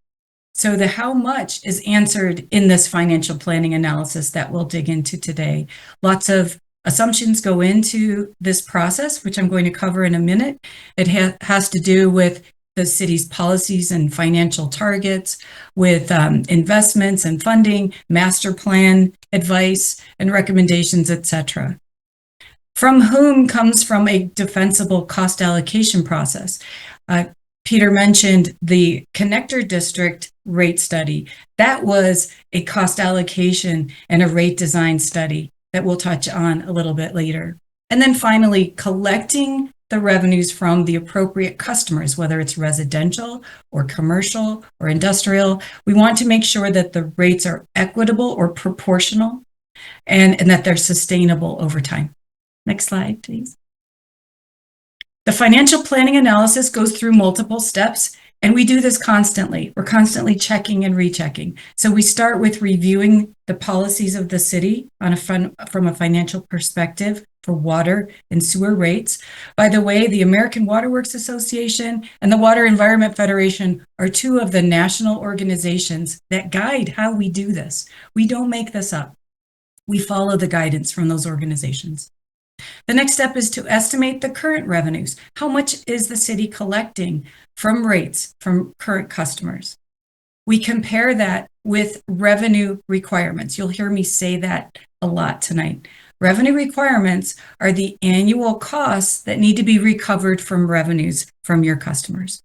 So the how much is answered in this financial planning analysis that we'll dig into today. Lots of assumptions go into this process, which I'm going to cover in a minute. It has to do with the city's policies and financial targets, with investments and funding, master plan advice and recommendations, etc. From whom comes from a defensible cost allocation process. Peter mentioned the connector district rate study. That was a cost allocation and a rate design study that we'll touch on a little bit later. And then finally, collecting the revenues from the appropriate customers, whether it's residential or commercial or industrial. We want to make sure that the rates are equitable or proportional and that they're sustainable over time. Next slide, please. The financial planning analysis goes through multiple steps, and we do this constantly. We're constantly checking and rechecking. So we start with reviewing the policies of the city from a financial perspective for water and sewer rates. By the way, the American Water Works Association and the Water Environment Federation are 2 of the national organizations that guide how we do this. We don't make this up. We follow the guidance from those organizations. The next step is to estimate the current revenues. How much is the city collecting from rates from current customers? We compare that with revenue requirements. You'll hear me say that a lot tonight. Revenue requirements are the annual costs that need to be recovered from revenues from your customers.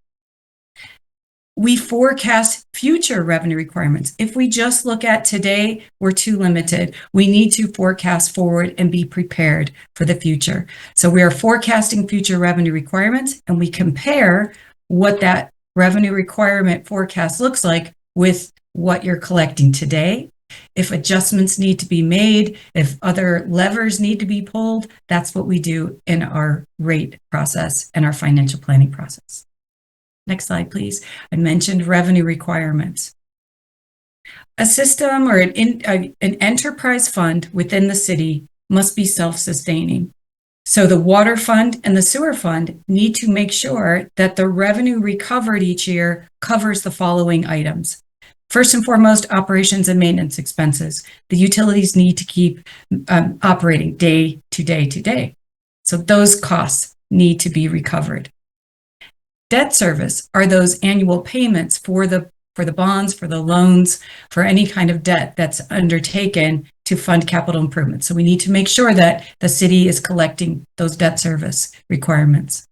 We forecast future revenue requirements. If we just look at today, we're too limited. We need to forecast forward and be prepared for the future. So we are forecasting future revenue requirements, and we compare what that revenue requirement forecast looks like with what you're collecting today. If adjustments need to be made, if other levers need to be pulled, that's what we do in our rate process and our financial planning process. Next slide, please. I mentioned revenue requirements. A system or an enterprise fund within the city must be self-sustaining. So the water fund and the sewer fund need to make sure that the revenue recovered each year covers the following items. First and foremost, operations and maintenance expenses. The utilities need to keep operating day to day to day. So those costs need to be recovered. Debt service are those annual payments for the bonds, for the loans, for any kind of debt that's undertaken to fund capital improvements. So we need to make sure that the city is collecting those debt service requirements.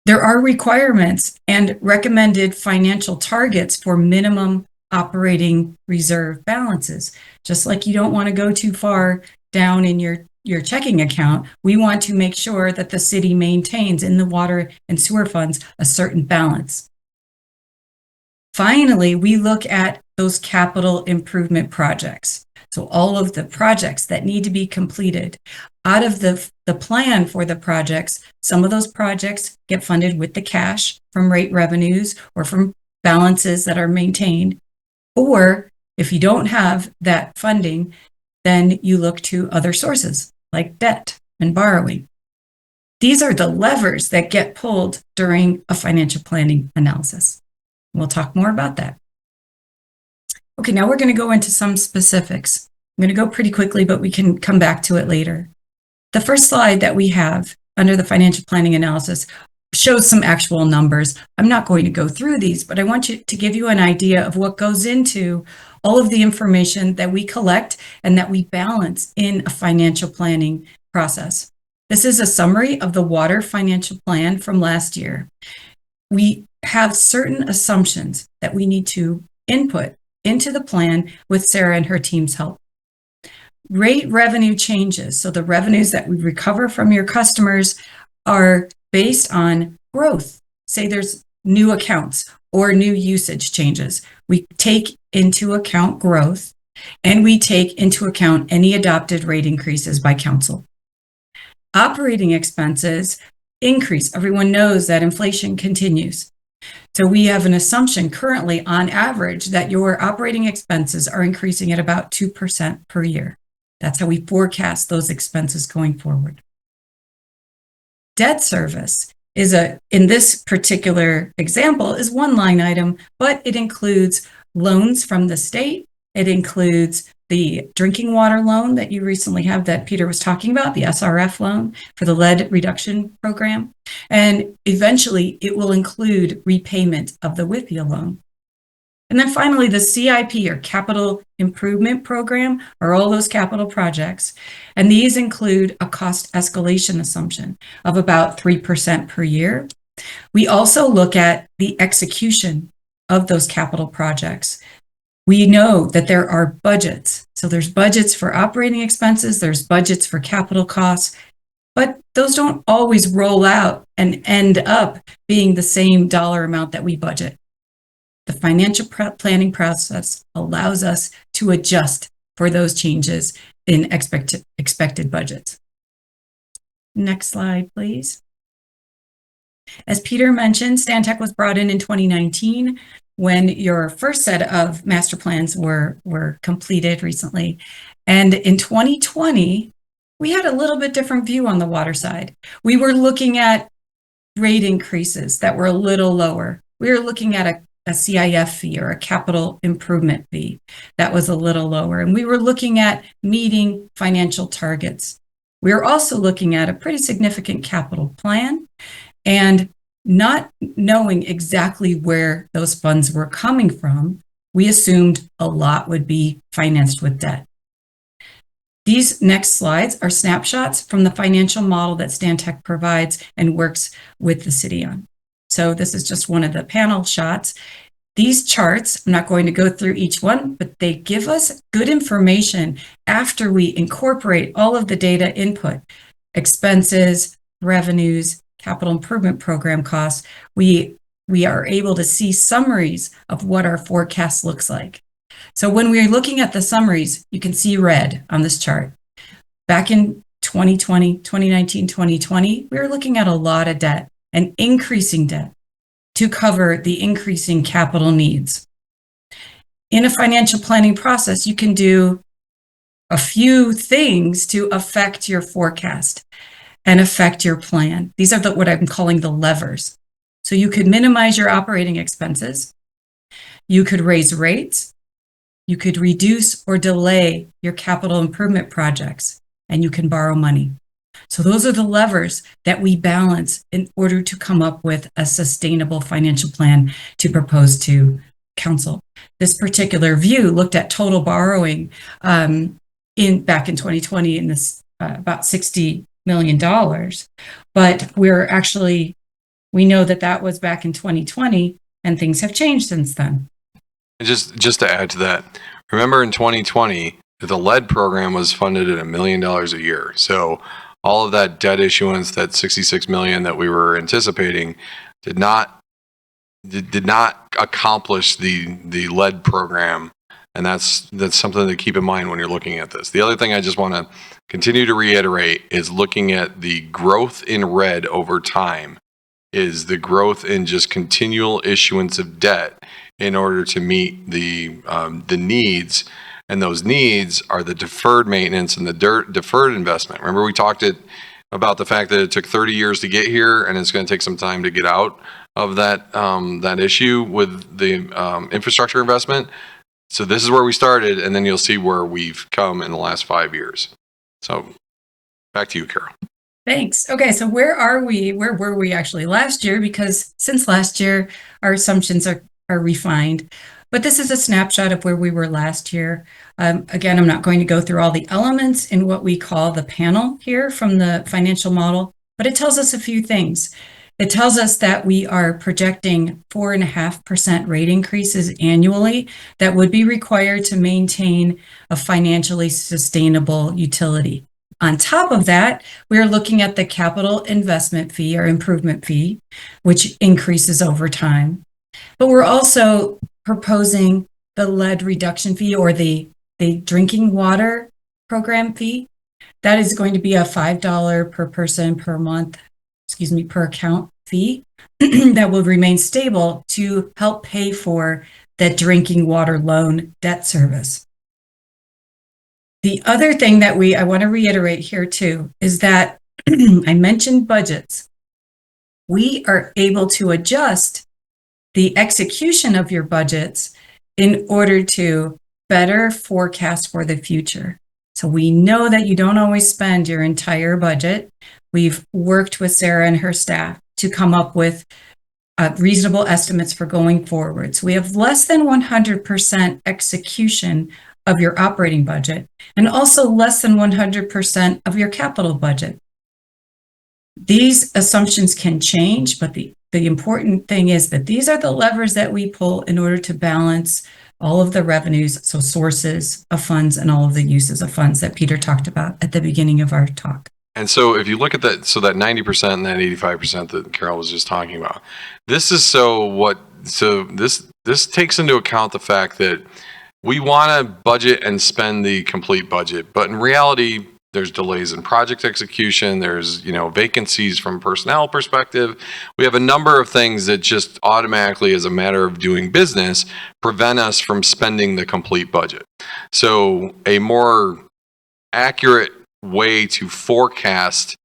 There are requirements and recommended financial targets for minimum operating reserve balances. Just like you don't want to go too far down in your checking account, we want to make sure that the city maintains in the water and sewer funds a certain balance. Finally, we look at those capital improvement projects. So all of the projects that need to be completed. Out of the plan for the projects, some of those projects get funded with the cash from rate revenues or from balances that are maintained. Or if you don't have that funding, then you look to other sources like debt and borrowing. These are the levers that get pulled during a financial planning analysis. We'll talk more about that. Okay, now we're going to go into some specifics. I'm going to go pretty quickly, but we can come back to it later. The first slide that we have under the financial planning analysis shows some actual numbers. I'm not going to go through these, but I want to give you an idea of what goes into all of the information that we collect and that we balance in a financial planning process. This is a summary of the water financial plan from last year. We have certain assumptions that we need to input into the plan with Sarah and her team's help. Rate revenue changes. So the revenues that we recover from your customers are based on growth. Say there's new accounts or new usage changes. We take into account growth, and we take into account any adopted rate increases by council. Operating expenses increase. Everyone knows that inflation continues. So we have an assumption currently on average that your operating expenses are increasing at about 2% per year. That's how we forecast those expenses going forward. Debt service is in this particular example, is one line item, but it includes loans from the state. It includes the drinking water loan that you recently have that Peter was talking about, the SRF loan for the lead reduction program. And eventually it will include repayment of the WIFIA loan. And then finally, the CIP, or Capital Improvement Program, are all those capital projects. And these include a cost escalation assumption of about 3% per year. We also look at the execution of those capital projects. We know that there are budgets. So there's budgets for operating expenses, there's budgets for capital costs, but those don't always roll out and end up being the same dollar amount that we budget. The financial planning process allows us to adjust for those changes in expected budgets. Next slide, please. As Peter mentioned, Stantec was brought in 2019 when your first set of master plans were completed recently. And in 2020, we had a little bit different view on the water side. We were looking at rate increases that were a little lower. We were looking at a CIF fee, or a capital improvement fee, that was a little lower. And we were looking at meeting financial targets. We were also looking at a pretty significant capital plan, and not knowing exactly where those funds were coming from, we assumed a lot would be financed with debt. These next slides are snapshots from the financial model that Stantec provides and works with the city on. So this is just one of the panel shots. These charts, I'm not going to go through each one, but they give us good information after we incorporate all of the data input, expenses, revenues, capital improvement program costs. We are able to see summaries of what our forecast looks like. So when we're looking at the summaries, you can see red on this chart. Back in 2020, 2019, 2020, we were looking at a lot of debt and increasing debt to cover the increasing capital needs. In a financial planning process, you can do a few things to affect your forecast and affect your plan. These are what I'm calling the levers. So you could minimize your operating expenses. You could raise rates. You could reduce or delay your capital improvement projects, and you can borrow money. So those are the levers that we balance in order to come up with a sustainable financial plan to propose to council. This particular view looked at total borrowing back in 2020 in this about $60 million, but we know that was back in 2020, and things have changed since then. Just to add to that, remember in 2020, the lead program was funded at $1 million a year. So all of that debt issuance, that $66 million that we were anticipating, did not accomplish the lead program. And that's something to keep in mind when you're looking at this. The other thing I just want to continue to reiterate is looking at the growth in red over time is the growth in just continual issuance of debt in order to meet the needs. And those needs are the deferred maintenance and the deferred investment. Remember, we talked about the fact that it took 30 years to get here, and it's going to take some time to get out of that issue with the infrastructure investment. So this is where we started, and then you'll see where we've come in the last 5 years. So back to you, Carol. Thanks. Okay, so where are we? Where were we actually last year? Because since last year, our assumptions are refined. But this is a snapshot of where we were last year. Again, I'm not going to go through all the elements in what we call the panel here from the financial model, but it tells us a few things. It tells us that we are projecting 4.5% rate increases annually that would be required to maintain a financially sustainable utility. On top of that, we're looking at the capital investment fee or improvement fee, which increases over time. But we're also proposing the lead reduction fee, or the drinking water program fee. That is going to be a $5 per person per month, per account fee that will remain stable to help pay for that drinking water loan debt service. The other thing that I want to reiterate here too is that I mentioned budgets. We are able to adjust the execution of your budgets in order to better forecast for the future. So we know that you don't always spend your entire budget. We've worked with Sarah and her staff to come up with reasonable estimates for going forward. So we have less than 100% execution of your operating budget and also less than 100% of your capital budget. These assumptions can change, but the important thing is that these are the levers that we pull in order to balance all of the revenues, so sources of funds and all of the uses of funds that Peter talked about at the beginning of our talk. And so if you look at that, so that 90% and that 85% that Carol was just talking about, this takes into account the fact that we want to budget and spend the complete budget, but in reality, there's delays in project execution. There's, vacancies from a personnel perspective. We have a number of things that just automatically, as a matter of doing business, prevent us from spending the complete budget. So a more accurate way to forecast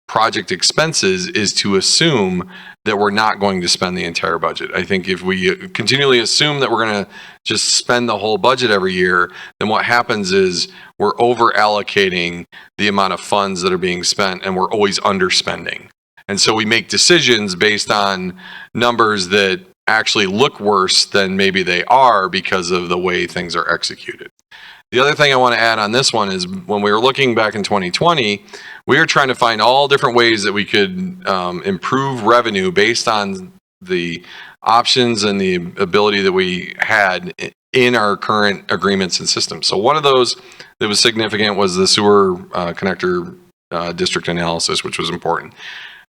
project expenses is to assume that we're not going to spend the entire budget. I think if we continually assume that we're going to just spend the whole budget every year, then what happens is we're over allocating the amount of funds that are being spent and we're always underspending. And so we make decisions based on numbers that actually look worse than maybe they are because of the way things are executed. The other thing I want to add on this one is when we were looking back in 2020, we were trying to find all different ways that we could improve revenue based on the options and the ability that we had in our current agreements and systems. So one of those that was significant was the sewer connector district analysis, which was important.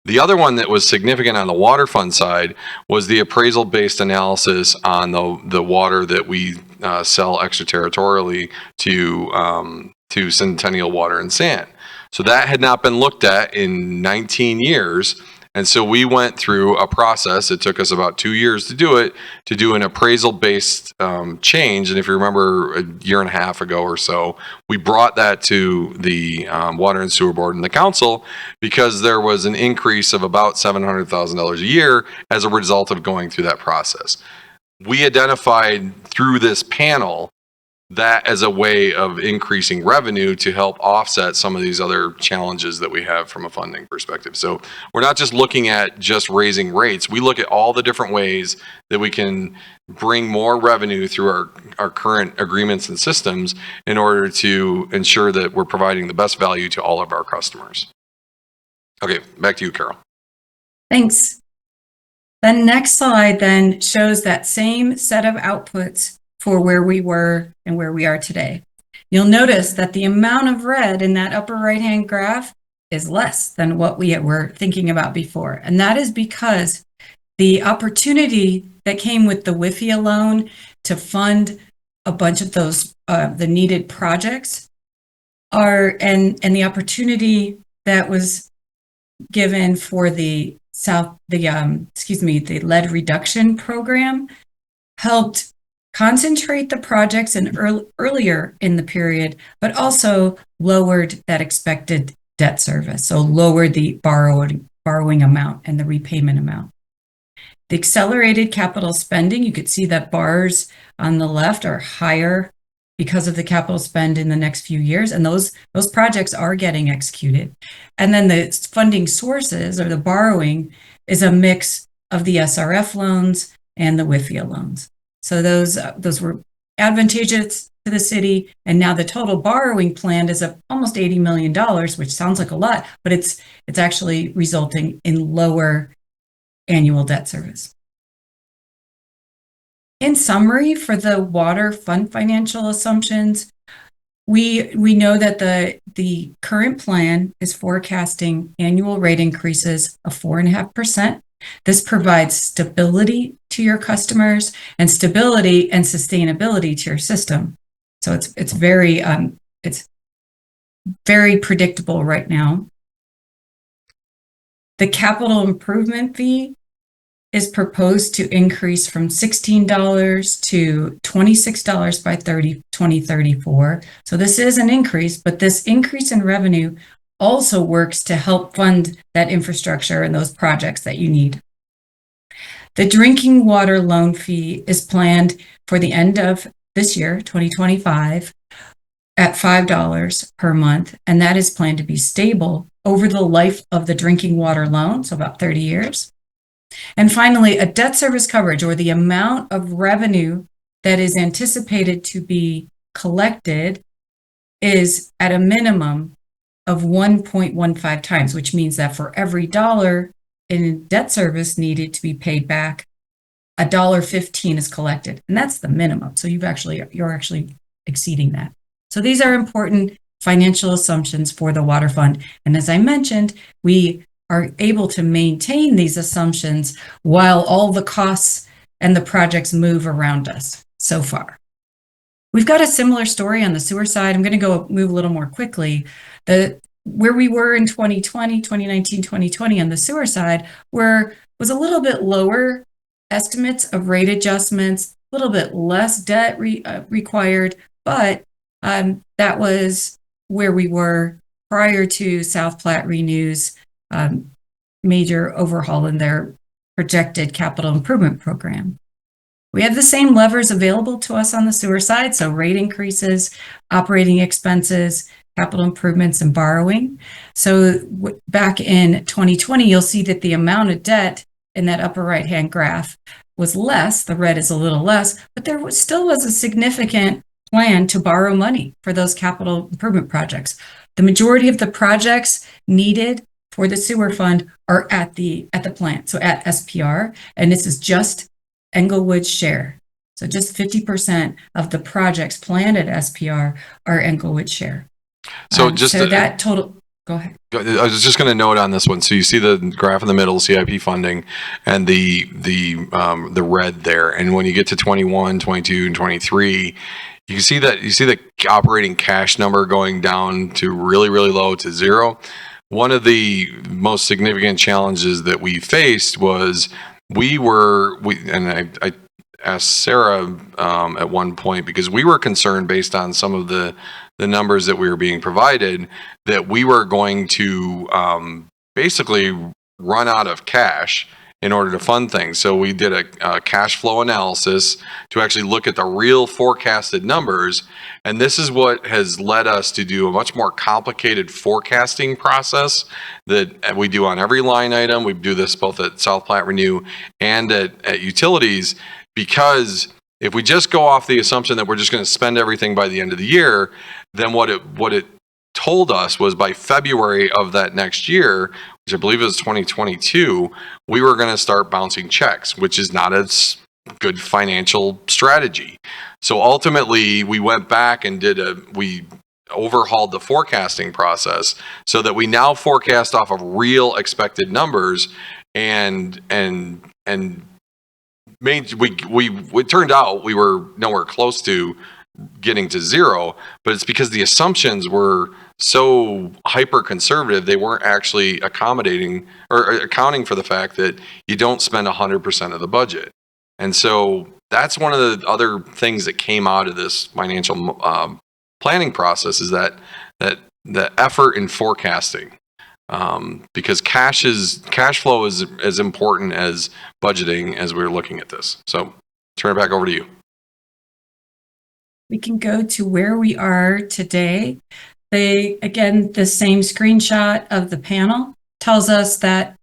The other one that was significant on the water fund side was the appraisal-based analysis on the water that we sell extraterritorially to Centennial Water and Sand. So that had not been looked at in 19 years. And so we went through a process. It took us about 2 years to do it, to do an appraisal-based change. And if you remember a year and a half ago or so, we brought that to the Water and Sewer Board and the council because there was an increase of about $700,000 a year as a result of going through that process. We identified through this panel that as a way of increasing revenue to help offset some of these other challenges that we have from a funding perspective. So we're not just looking at just raising rates. We look at all the different ways that we can bring more revenue through our current agreements and systems in order to ensure that we're providing the best value to all of our customers. Okay, back to you, Carol. Thanks. The next slide then shows that same set of outputs for where we were and where we are today. You'll notice that the amount of red in that upper right-hand graph is less than what we were thinking about before. And that is because the opportunity that came with the WIFIA loan to fund a bunch of those, the needed projects and the opportunity that was given for the lead reduction program helped concentrate the projects earlier in the period, but also lowered that expected debt service. So lowered the borrowing amount and the repayment amount. The accelerated capital spending, you could see that bars on the left are higher because of the capital spend in the next few years, and those projects are getting executed. And then the funding sources or the borrowing is a mix of the SRF loans and the WIFIA loans. So those were advantageous to the city, and now the total borrowing plan is of almost $80 million, which sounds like a lot, but it's actually resulting in lower annual debt service. In summary, for the water fund financial assumptions, we know that the current plan is forecasting annual rate increases of 4.5%. This provides stability to your customers and stability and sustainability to your system. So it's very predictable right now. The capital improvement fee is proposed to increase from $16 to $26 by 2034. So this is an increase, but this increase in revenue also works to help fund that infrastructure and those projects that you need. The drinking water loan fee is planned for the end of this year, 2025, at $5 per month, and that is planned to be stable over the life of the drinking water loan, so about 30 years. And finally, a debt service coverage, or the amount of revenue that is anticipated to be collected, is at a minimum of 1.15 times, which means that for every dollar in debt service needed to be paid back, $1.15 is collected, and that's the minimum. So you're actually exceeding that. So these are important financial assumptions for the water fund. And as I mentioned, we are able to maintain these assumptions while all the costs and the projects move around us so far. We've got a similar story on the sewer side. I'm going to move a little more quickly. Where we were in 2019, 2020 on the sewer side was a little bit lower estimates of rate adjustments, a little bit less debt required, but that was where we were prior to South Platte Renew's major overhaul in their projected capital improvement program. We have the same levers available to us on the sewer side, so rate increases, operating expenses, capital improvements, and borrowing. So back in 2020, you'll see that the amount of debt in that upper right-hand graph was less. The red is a little less, but there still was a significant plan to borrow money for those capital improvement projects. The majority of the projects needed for the sewer fund are at the plant, so at SPR, and this is just Englewood's share. So just 50% of the projects planned at SPR are Englewood's share. So that total, go ahead. I was just going to note on this one. So you see the graph in the middle, CIP funding, and the red there. And when you get to 21, 22, and 23, you see the operating cash number going down to really, really low to zero. One of the most significant challenges that we faced was I asked Sarah at one point, because we were concerned based on some of the numbers that we were being provided, that we were going to basically run out of cash in order to fund things. So we did a cash flow analysis to actually look at the real forecasted numbers. And this is what has led us to do a much more complicated forecasting process that we do on every line item. We do this both at South Platte Renew and at utilities, because if we just go off the assumption that we're just going to spend everything by the end of the year, then what it told us was by February of that next year, which I believe is 2022, we were going to start bouncing checks, which is not a good financial strategy. So ultimately, we went back and we overhauled the forecasting process so that we now forecast off of real expected numbers, and it turned out we were nowhere close to getting to zero, but it's because the assumptions were so hyper conservative, they weren't actually accommodating or accounting for the fact that you don't spend 100% of the budget. And so that's one of the other things that came out of this financial planning process, is that the effort in forecasting, because cash flow is as important as budgeting as we're looking at this. So turn it back over to you. We can go to where we are today. Again, the same screenshot of the panel tells us that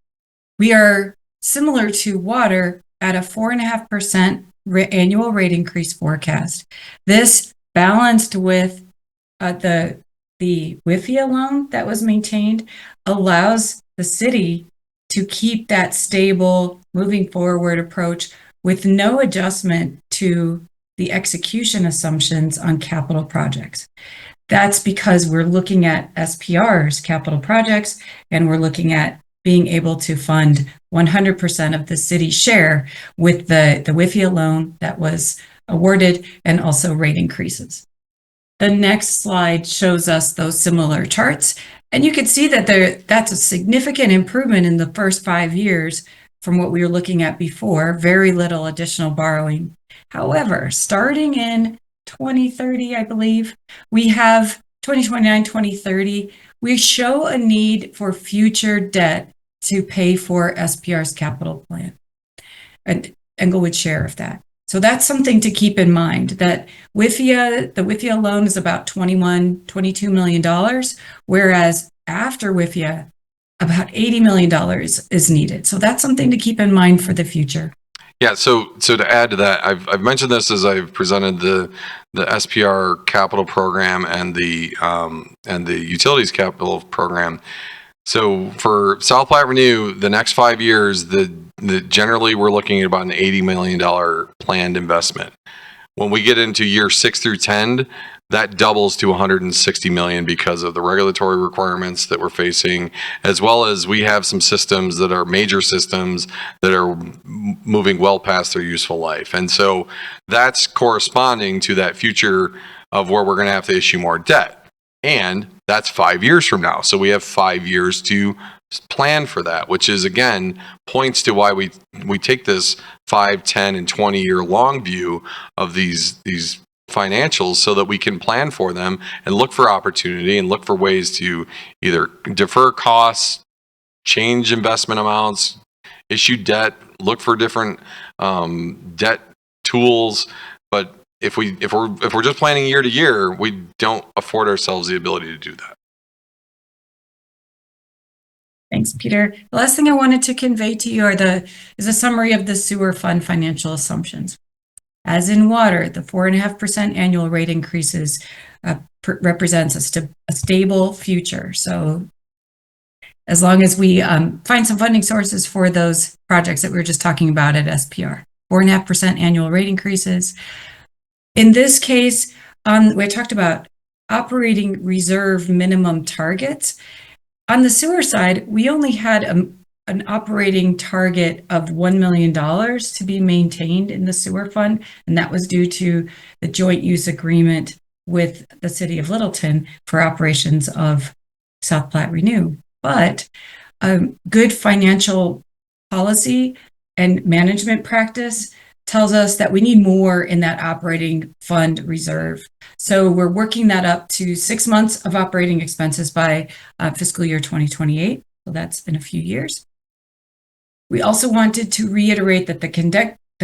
we are similar to water at a 4.5% annual rate increase forecast. This balanced with the WIFIA loan that was maintained allows the city to keep that stable, moving forward approach with no adjustment to the execution assumptions on capital projects. That's because we're looking at SPR's capital projects, and we're looking at being able to fund 100% of the city's share with the WIFIA loan that was awarded, and also rate increases. The next slide shows us those similar charts. And you can see that that's a significant improvement in the first 5 years from what we were looking at before, very little additional borrowing. However, starting in 2030, I believe, we have 2029, 2030, we show a need for future debt to pay for SPR's capital plan and Englewood's share of that. So that's something to keep in mind, that the WIFIA loan is about $22 million, whereas after WIFIA, about $80 million is needed. So that's something to keep in mind for the future. Yeah, so to add to that, I've mentioned this as I've presented the SPR capital program and the utilities capital program. So for South Platte Renew, the next 5 years, generally we're looking at about an $80 million planned investment. When we get into year 6 through 10, that doubles to 160 million because of the regulatory requirements that we're facing, as well as we have some systems that are major systems that are moving well past their useful life. And so that's corresponding to that future of where we're going to have to issue more debt. And that's 5 years from now. So we have 5 years to plan for that, which is, again, points to why we take this 5, 10, and 20-year long view of these financials so that we can plan for them and look for opportunity and look for ways to either defer costs, change investment amounts, issue debt, look for different debt tools. But if we're just planning year to year, we don't afford ourselves the ability to do that. Thanks, Peter. The last thing I wanted to convey to you is a summary of the sewer fund financial assumptions. As in water, the 4.5% annual rate increases represents a stable future. So as long as we find some funding sources for those projects that we were just talking about at SPR, 4.5% annual rate increases. In this case, we talked about operating reserve minimum targets. On the sewer side, we only had an operating target of $1 million to be maintained in the sewer fund, and that was due to the joint use agreement with the city of Littleton for operations of South Platte Renew. But good financial policy and management practice tells us that we need more in that operating fund reserve. So we're working that up to 6 months of operating expenses by fiscal year 2028. So that's in a few years. We also wanted to reiterate that the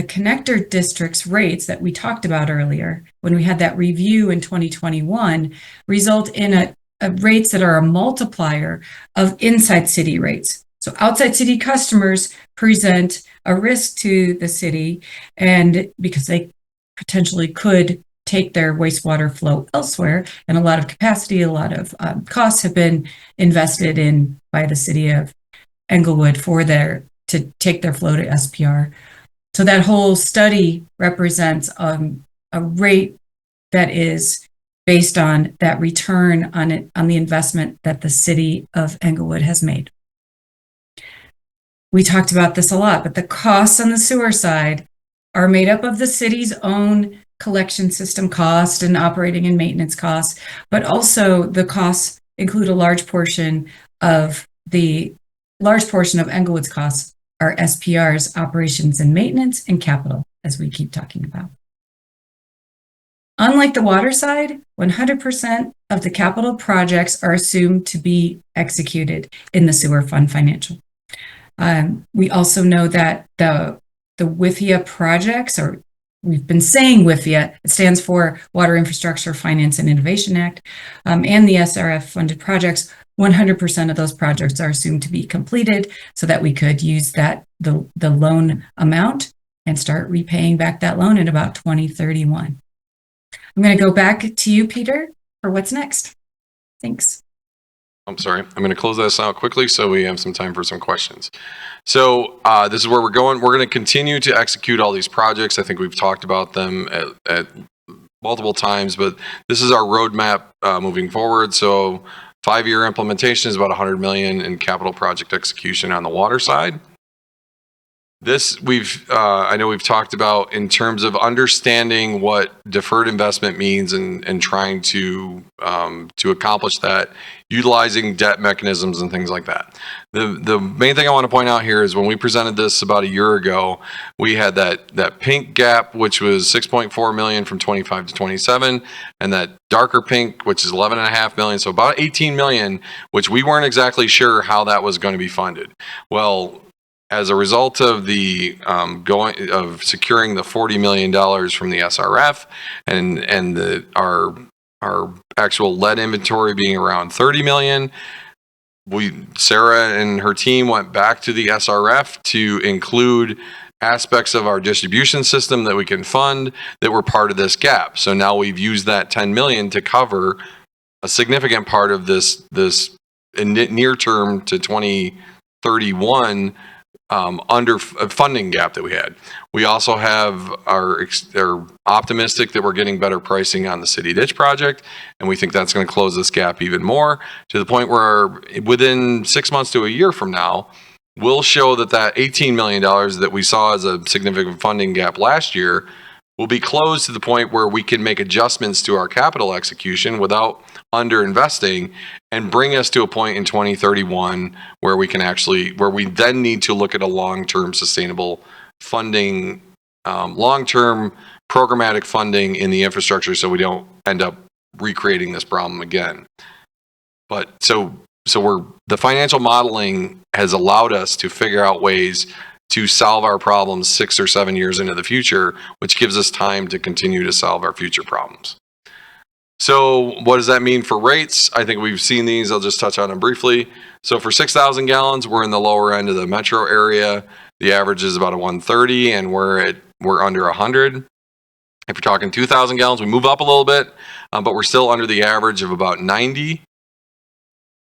connector district's rates that we talked about earlier, when we had that review in 2021, result in rates that are a multiplier of inside city rates. So outside city customers present a risk to the city, and because they potentially could take their wastewater flow elsewhere, and a lot of capacity, a lot of costs have been invested in by the city of Englewood to take their flow to SPR. So that whole study represents a rate that is based on that return on the investment that the city of Englewood has made. We talked about this a lot, but the costs on the sewer side are made up of the city's own collection system cost and operating and maintenance costs, but also the costs include a large portion of Englewood's costs are SPR's operations and maintenance and capital, as we keep talking about. Unlike the water side, 100% of the capital projects are assumed to be executed in the sewer fund financial. We also know that the WIFIA projects, or we've been saying WIFIA, it stands for Water Infrastructure Finance and Innovation Act, and the SRF funded projects, 100% of those projects are assumed to be completed so that we could use the loan amount and start repaying back that loan in about 2031. I'm going to go back to you, Peter, for what's next. Thanks. I'm sorry. I'm going to close this out quickly so we have some time for some questions. So this is where we're going. We're going to continue to execute all these projects. I think we've talked about them at multiple times, but this is our roadmap moving forward. So 5-year implementation is about $100 million in capital project execution on the water side. This I know we've talked about in terms of understanding what deferred investment means and trying to accomplish that, utilizing debt mechanisms and things like that. The main thing I want to point out here is when we presented this about a year ago, we had that pink gap, which was 6.4 million from 25 to 27, and that darker pink, which is 11.5 million, so about 18 million, which we weren't exactly sure how that was going to be funded. Well, as a result of the securing the $40 million from the SRF and our actual lead inventory being around 30 million, Sarah and her team went back to the SRF to include aspects of our distribution system that we can fund that were part of this gap. So now we've used that 10 million to cover a significant part of this near term to 2031 under funding gap that we had. We also are optimistic that we're getting better pricing on the City Ditch project, and we think that's going to close this gap even more to the point where within 6 months to a year from now, we'll show that $18 million that we saw as a significant funding gap last year will be closed to the point where we can make adjustments to our capital execution without underinvesting and bring us to a point in 2031 where we then need to look at a long-term sustainable funding, long-term programmatic funding in the infrastructure so we don't end up recreating this problem again. But so the financial modeling has allowed us to figure out ways to solve our problems 6 or 7 years into the future, which gives us time to continue to solve our future problems. So what does that mean for rates? I think we've seen these. I'll just touch on them briefly. So for 6,000 gallons, we're in the lower end of the metro area. The average is about a 130, and we're under 100. If you're talking 2,000 gallons, we move up a little bit, but we're still under the average of about 90.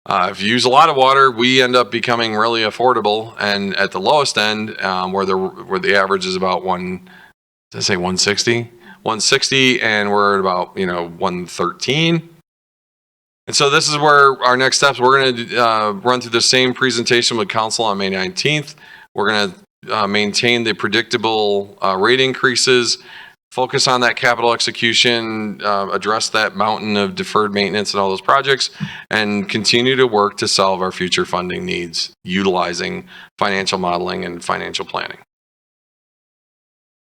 If you use a lot of water, we end up becoming really affordable, and at the lowest end, where the average is about 160, and we're at about 113. And so this is where our next steps. We're going to run through the same presentation with council on May 19th. We're going to maintain the predictable rate increases, focus on that capital execution, address that mountain of deferred maintenance and all those projects, and continue to work to solve our future funding needs utilizing financial modeling and financial planning.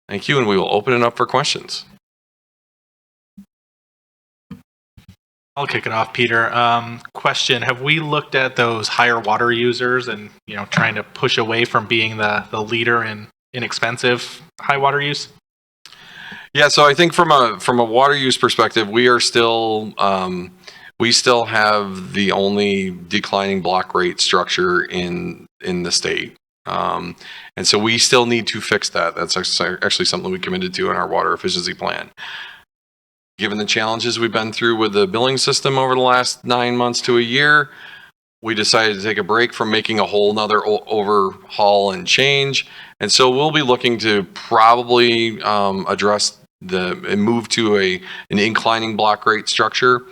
Thank you, and we will open it up for questions. I'll kick it off, Peter. Question: have we looked at those higher water users and trying to push away from being the leader in inexpensive high water use? Yeah, so I think from a water use perspective, we still have the only declining block rate structure in the state, and so we still need to fix that. That's actually something we committed to in our water efficiency plan. Given the challenges we've been through with the billing system over the last 9 months to a year, we decided to take a break from making a whole nother overhaul and change, and so we'll be looking to probably address and move to an inclining block rate structure,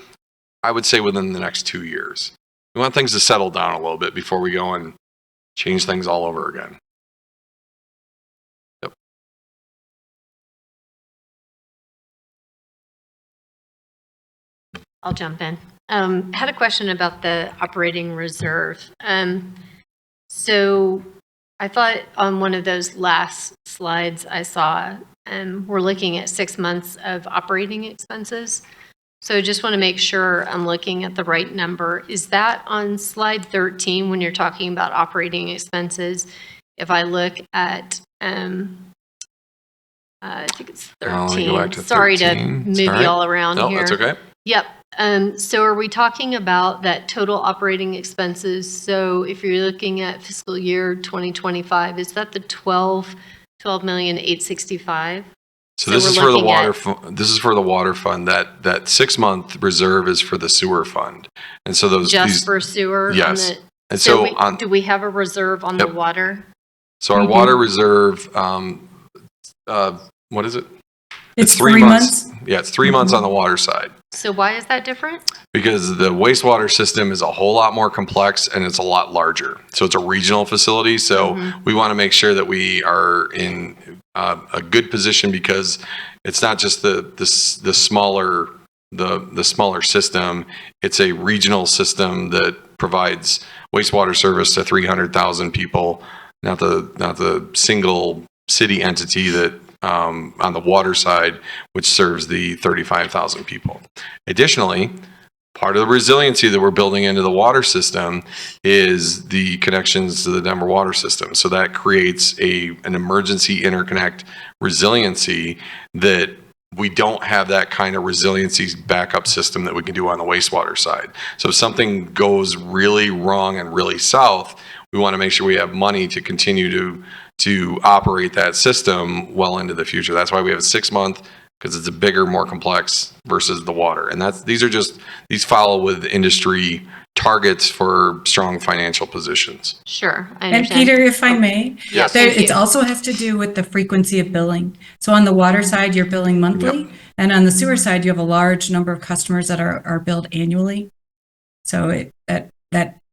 I would say within the next 2 years. We want things to settle down a little bit before we go and change things all over again. Yep. I'll jump in. Had a question about the operating reserve. So I thought on one of those last slides I saw, we're looking at 6 months of operating expenses. So I just want to make sure I'm looking at the right number. Is that on slide 13 when you're talking about operating expenses? If I look at, I think it's 13. Sorry to move you all around here. No, that's okay. Yep. So are we talking about that total operating expenses? So if you're looking at fiscal year 2025, is that the 12,865,000? So this is for the water. This is for the water fund. That 6-month reserve is for the sewer fund, and so for sewer. Yes. And so do we have a reserve on the water? So our water reserve, what is it? It's 3 months. Yeah, it's 3 months on the water side. So why is that different? Because the wastewater system is a whole lot more complex and it's a lot larger. So it's a regional facility. So we want to make sure that we are in a good position, because it's not just the smaller system. It's a regional system that provides wastewater service to 300,000 people, not the single city entity that on the water side, which serves the 35,000 people. Additionally, part of the resiliency that we're building into the water system is the connections to the Denver water system. So that creates an emergency interconnect resiliency that we don't have that kind of resiliency backup system that we can do on the wastewater side. So if something goes really wrong and really south, we want to make sure we have money to continue to operate that system well into the future. That's why we have a 6-month, because it's a bigger, more complex versus the water. And these follow with industry targets for strong financial positions. Sure, I And understand. Peter, if I may, Yes. it also has to do with the frequency of billing. So on the water side, you're billing monthly, and on the sewer side, you have a large number of customers that are billed annually. So that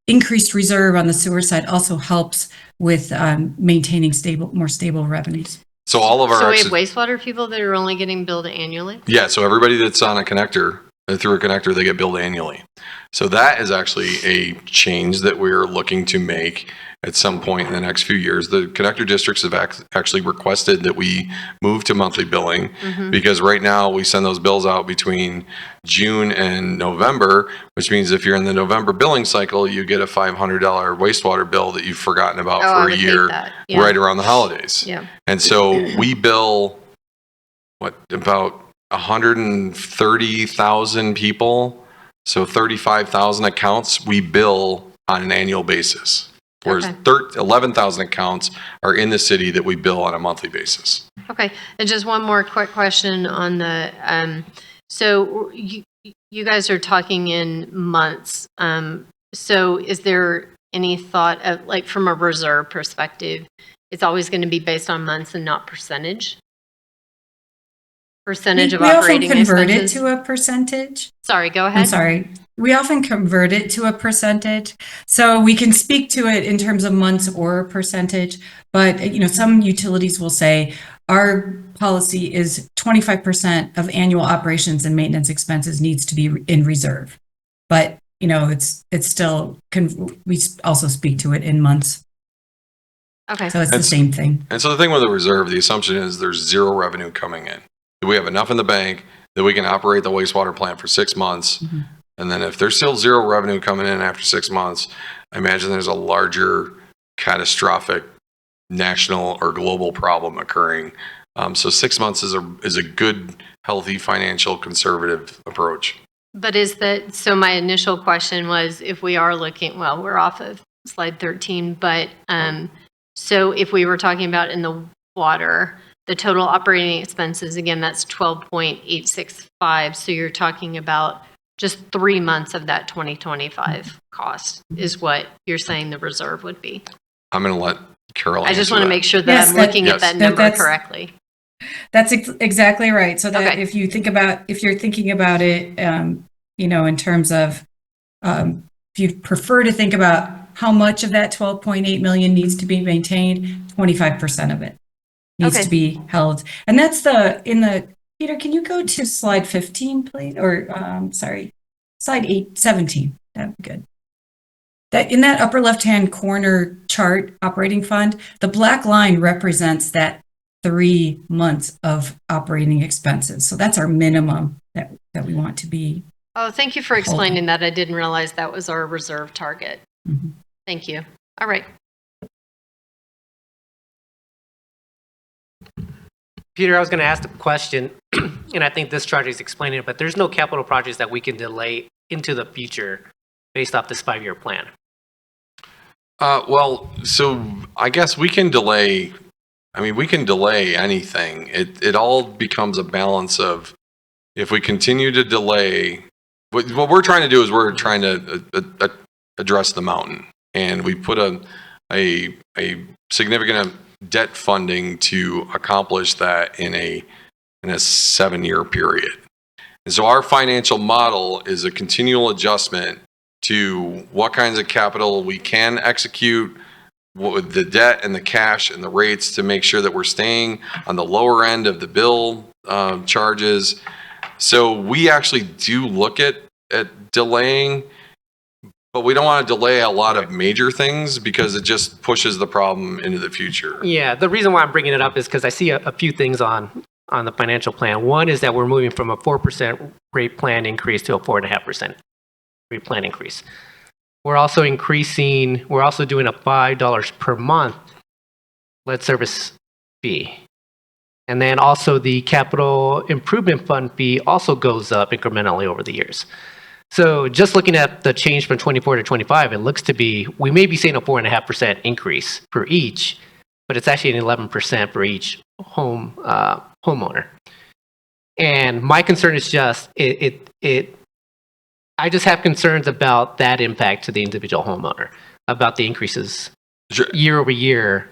increased reserve on the sewer side also helps with maintaining more stable revenues. So all of our So we have wastewater people that are only getting billed annually? Yeah, so everybody that's on a connector, through a connector, they get billed annually. So that is actually a change that we're looking to make at some point in the next few years. The connector districts have actually requested that we move to monthly billing, because right now we send those bills out between June and November, which means if you're in the November billing cycle, you get a $500 wastewater bill that you've forgotten about Oh, I for would a hate year that. Yeah. right around the holidays. Yeah. And so we bill, about 130,000 people, so 35,000 accounts we bill on an annual basis. Whereas Okay. 11,000 accounts are in the city that we bill on a monthly basis. Okay, and just one more quick question on the, so you guys are talking in months. So is there any thought of, like, from a reserve perspective, it's always going to be based on months and not percentage? Percentage of We often operating convert it expenses? to a percentage. Sorry, go I'm ahead. sorry. We often convert it to a percentage. So we can speak to it in terms of months or a percentage, but some utilities will say our policy is 25% of annual operations and maintenance expenses needs to be in reserve. But, it's still, we also speak to it in months. Okay. So it's the same thing. And so the thing with the reserve, the assumption is there's zero revenue coming in. We have enough in the bank that we can operate the wastewater plant for 6 months. And then if there's still zero revenue coming in after 6 months, I imagine there's a larger catastrophic national or global problem occurring. So 6 months is a good, healthy, financial, conservative approach. But so my initial question was, if we are looking, well, we're off of slide 13, but so if we were talking about in the water, the total operating expenses, again, that's 12.865. So you're talking about just 3 months of that 2025 cost is what you're saying the reserve would be. I'm going to let Carol I just answer want to that. make sure that Yes, I'm looking at that number that's- correctly. That's exactly right. So that Okay. if you're thinking about it, in terms of, if you prefer to think about how much of that 12.8 million needs to be maintained, 25% of it needs Okay. to be held. And that's Peter, can you go to slide 15, please? Or, slide 17. That'd be good. That in that upper left-hand corner chart, operating fund, the black line represents that 3 months of operating expenses. So that's our minimum that we want to be. Oh, thank you for explaining that. I didn't realize that was our reserve target. Mhm. Thank you. All right. Peter, I was going to ask the question, and I think this chart is explaining it, but there's no capital projects that we can delay into the future based off this 5-year plan. Well, so I guess we can delay. I mean, we can delay anything. It all becomes a balance of, if we continue to delay, what we're trying to do is we're trying to address the mountain, and we put a significant debt funding to accomplish that in a 7-year period. And so our financial model is a continual adjustment to what kinds of capital we can execute with the debt and the cash and the rates to make sure that we're staying on the lower end of the bill charges. So we actually do look at delaying, but we don't want to delay a lot of major things because it just pushes the problem into the future. Yeah, the reason why I'm bringing it up is because I see a few things on the financial plan. One is that we're moving from a 4% rate plan increase to a 4.5% rate plan increase. We're also doing a $5 per month lead service fee. And then also the capital improvement fund fee also goes up incrementally over the years. So just looking at the change from 24 to 25, it looks to be, we may be seeing a 4.5% increase for each, but it's actually an 11% for each homeowner. And my concern is just, I just have concerns about that impact to the individual homeowner, about the increases year over year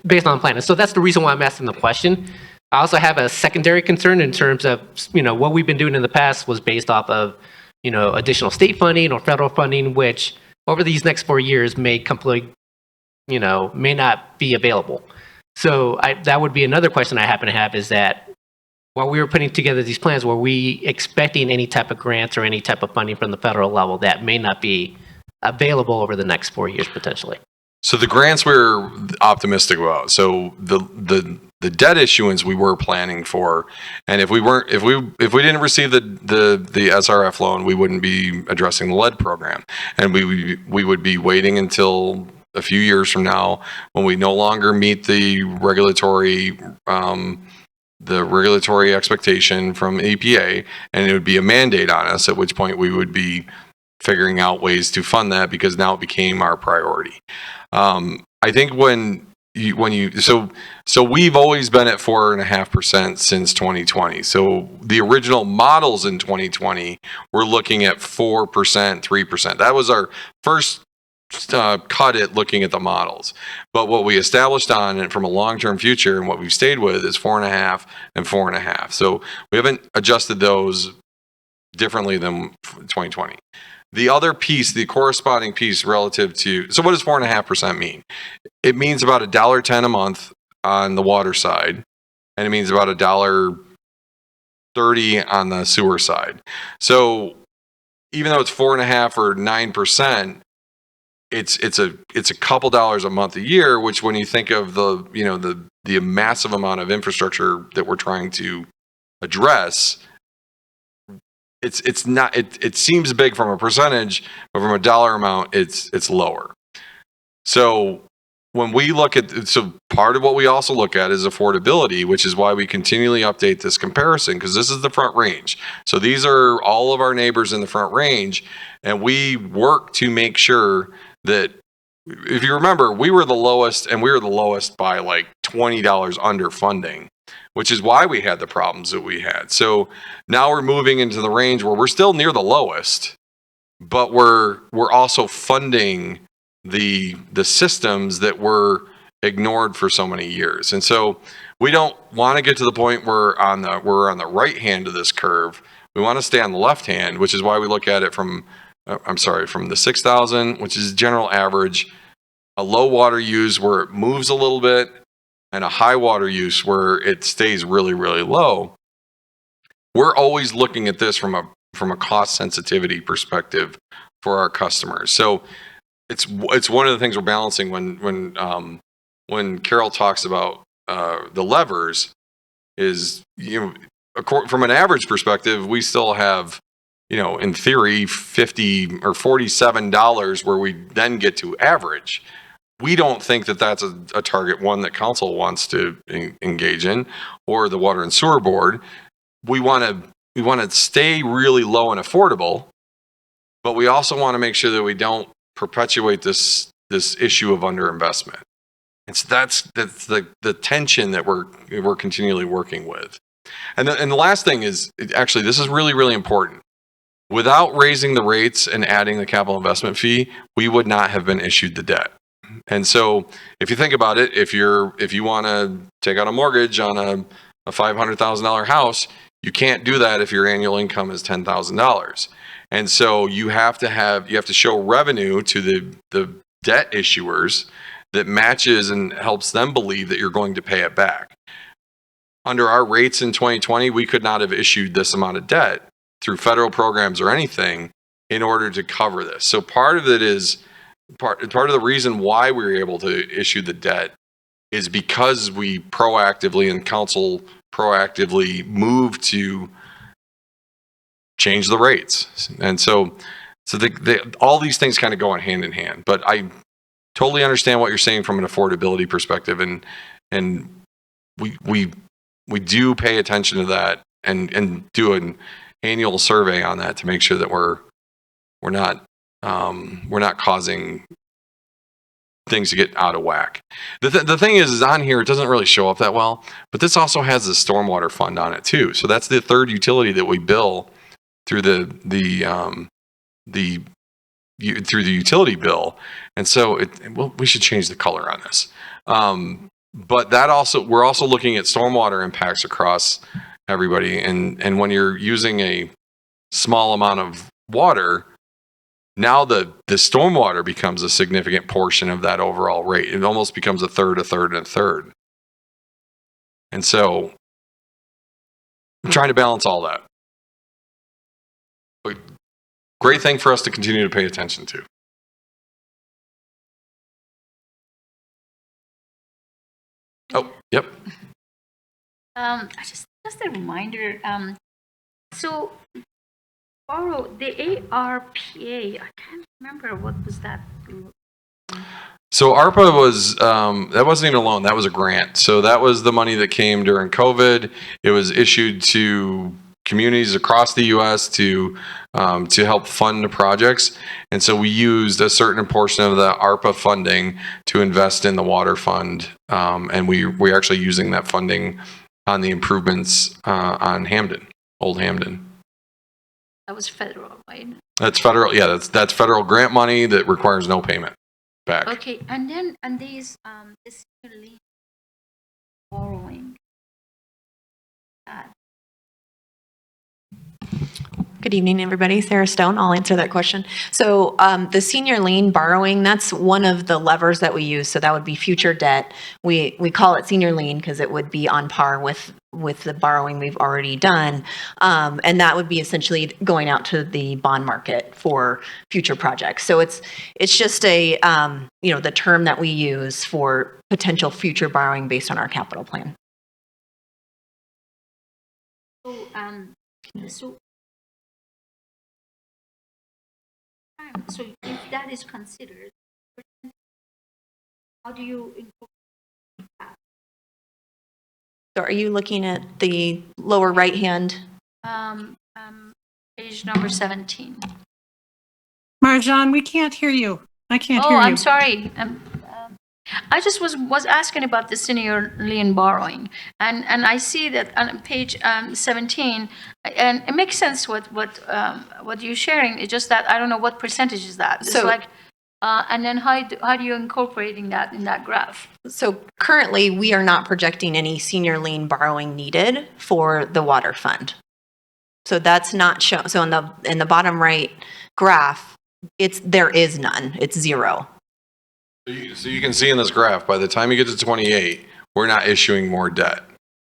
based on plan. And so that's the reason why I'm asking the question. I also have a secondary concern in terms of, what we've been doing in the past was based off of, additional state funding or federal funding, which over these next 4 years may completely, may not be available. So that would be another question I happen to have, is that while we were putting together these plans, were we expecting any type of grants or any type of funding from the federal level that may not be available over the next 4 years potentially? So the grants we're optimistic about. So the debt issuance we were planning for, and if we didn't receive the SRF loan, we wouldn't be addressing the lead program, and we would be waiting until a few years from now when we no longer meet the regulatory expectation from EPA, and it would be a mandate on us, at which point we would be figuring out ways to fund that because now it became our priority. I think so we've always been at 4.5% since 2020. So the original models in 2020 were looking at 4%, 3%. That was our first cut at looking at the models. But what we established on and from a long-term future and what we've stayed with is 4.5 and 4.5. So we haven't adjusted those differently than 2020. The other piece, the corresponding piece relative to, so what does 4.5% mean? It means about $1.10 a month on the water side, and it means about $1.30 on the sewer side. So even though it's 4.5 or 9%, it's a couple dollars a month a year, which when you think of the massive amount of infrastructure that we're trying to address, it's not, it seems big from a percentage, but from a dollar amount, it's lower. So when we look at, so part of what we also look at is affordability, which is why we continually update this comparison, because this is the Front Range. So these are all of our neighbors in the Front Range, and we work to make sure that, if you remember, we were the lowest, and we were the lowest by like $20 under funding, which is why we had the problems that we had. So now we're moving into the range where we're still near the lowest, but we're also funding the systems that were ignored for so many years. And so we don't want to get to the point where we're on the right hand of this curve. We want to stay on the left hand, which is why we look at it from the 6,000, which is general average, a low water use where it moves a little bit, and a high water use where it stays really, really low. We're always looking at this from a cost sensitivity perspective for our customers. So it's one of the things we're balancing when Carol talks about the levers is, from an average perspective, we still have, in theory, $50 or $47 where we then get to average. We don't think that that's a target one that council wants to engage in, or the Water and Sewer Board. We want to stay really low and affordable, but we also want to make sure that we don't perpetuate this issue of underinvestment. And so that's the tension that we're continually working with. And the last thing is, actually, this is really, really important. Without raising the rates and adding the capital investment fee, we would not have been issued the debt. And so if you think about it, if you want to take out a mortgage on a $500,000 house, You can't do that if your annual income is $10,000. And so you have to show revenue to the debt issuers that matches and helps them believe that you're going to pay it back. Under our rates in 2020, we could not have issued this amount of debt through federal programs or anything in order to cover this. So part of it is, part of the reason why we were able to issue the debt is because we proactively and council proactively moved to change the rates. And so all these things kind of go on hand in hand, but I totally understand what you're saying from an affordability perspective. And we do pay attention to that and do an annual survey on that to make sure that we're not causing things to get out of whack. The thing is on here, it doesn't really show up that well, but this also has the stormwater fund on it too. So that's the third utility that we bill through the utility bill. And so we should change the color on this. But we're also looking at stormwater impacts across everybody. And when you're using a small amount of water, now the stormwater becomes a significant portion of that overall rate. It almost becomes a third, a third, and a third. And so I'm trying to balance all that. But great thing for us to continue to pay attention to. Oh, yep. Just a reminder. So borrow the ARPA. I can't remember what was that. So ARPA was, that wasn't even a loan, that was a grant. So that was the money that came during COVID. It was issued to communities across the U.S. to help fund the projects. And so we used a certain portion of the ARPA funding to invest in the water fund. And we're actually using that funding on the improvements on Hamden, Old Hamden. That was federal, right? That's federal, yeah, that's federal grant money that requires no payment back. Okay, and these this borrowing. Good evening, everybody. Sarah Stone. I'll answer that question. So the senior lien borrowing, that's one of the levers that we use. So that would be future debt. We call it senior lien because it would be on par with the borrowing we've already done. And that would be essentially going out to the bond market for future projects. So it's just a, the term that we use for potential future borrowing based on our capital plan. So if that is considered, how do you incorporate that? So are you looking at the lower right hand? Page number 17. Marjan, we can't hear you. I can't hear Oh, you. I'm sorry. I just was asking about the senior lien borrowing, and I see that on page 17, and it makes sense what you're sharing. It's just that I don't know what percentage is that. It's So, like, and then how do you incorporating that in that graph? So currently, we are not projecting any senior lien borrowing needed for the water fund. So that's not shown. So in the bottom right graph, there is none. It's zero. So you can see in this graph, by the time you get to 28, we're not issuing more debt.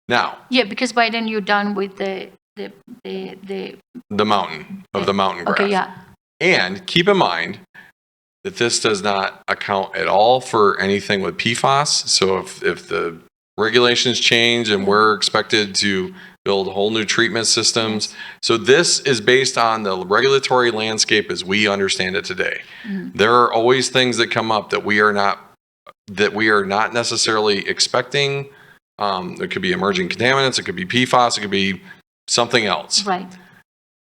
Now. Yeah, because by then you're done with the mountain graph. Okay, yeah. And keep in mind that this does not account at all for anything with PFAS. So if the regulations change and we're expected to build whole new treatment systems. So this is based on the regulatory landscape as we understand it today. Mm-hmm. There are always things that come up that we are not necessarily expecting. It could be emerging contaminants, it could be PFAS, it could be something else. Right.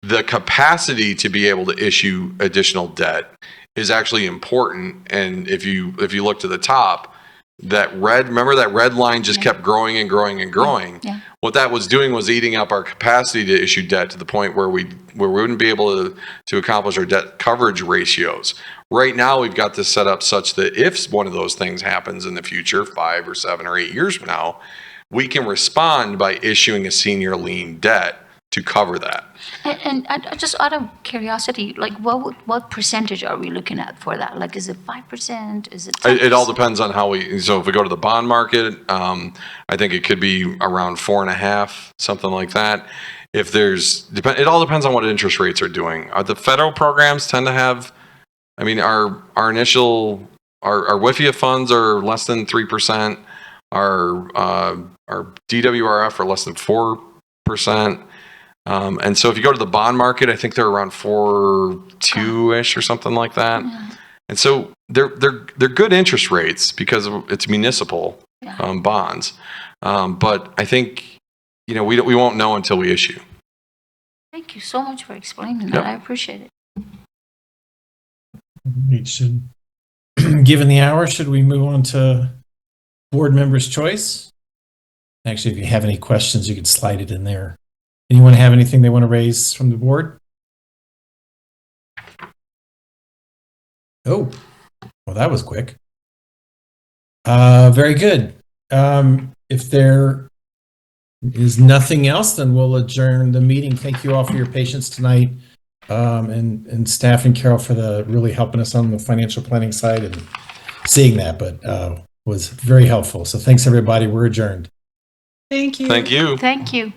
The capacity to be able to issue additional debt is actually important. And if you look to the top, remember that red line just kept growing and growing and growing. Yeah. What that was doing was eating up our capacity to issue debt to the point where we wouldn't be able to accomplish our debt coverage ratios. Right now, we've got this set up such that if one of those things happens in the future, 5 or 7 or 8 years from now, we can respond by issuing a senior lien debt to cover that. And just out of curiosity, like what percentage are we looking at for that? Like, is it 5%? Is it 10%? It all depends on how so if we go to the bond market, I think it could be around 4.5, something like that. If it all depends on what interest rates are doing. The federal programs tend to have, I mean, our WIFIA funds are less than 3%. Our DWRF are less than 4%. And so if you go to the bond market, I think they're around 4.2-ish or something like that. Yeah. And so they're good interest rates because it's municipal bonds. But I think, we won't know until we issue. Thank you so much for explaining that. I appreciate it. Given the hour, should we move on to board members' choice? Actually, if you have any questions, you can slide it in there. Anyone have anything they want to raise from the board? Oh, well, that was quick. Very good. If there is nothing else, then we'll adjourn the meeting. Thank you all for your patience tonight, and staff and Carol for really helping us on the financial planning side and seeing that, but was very helpful. So thanks, everybody. We're adjourned. Thank you. Thank you. Thank you.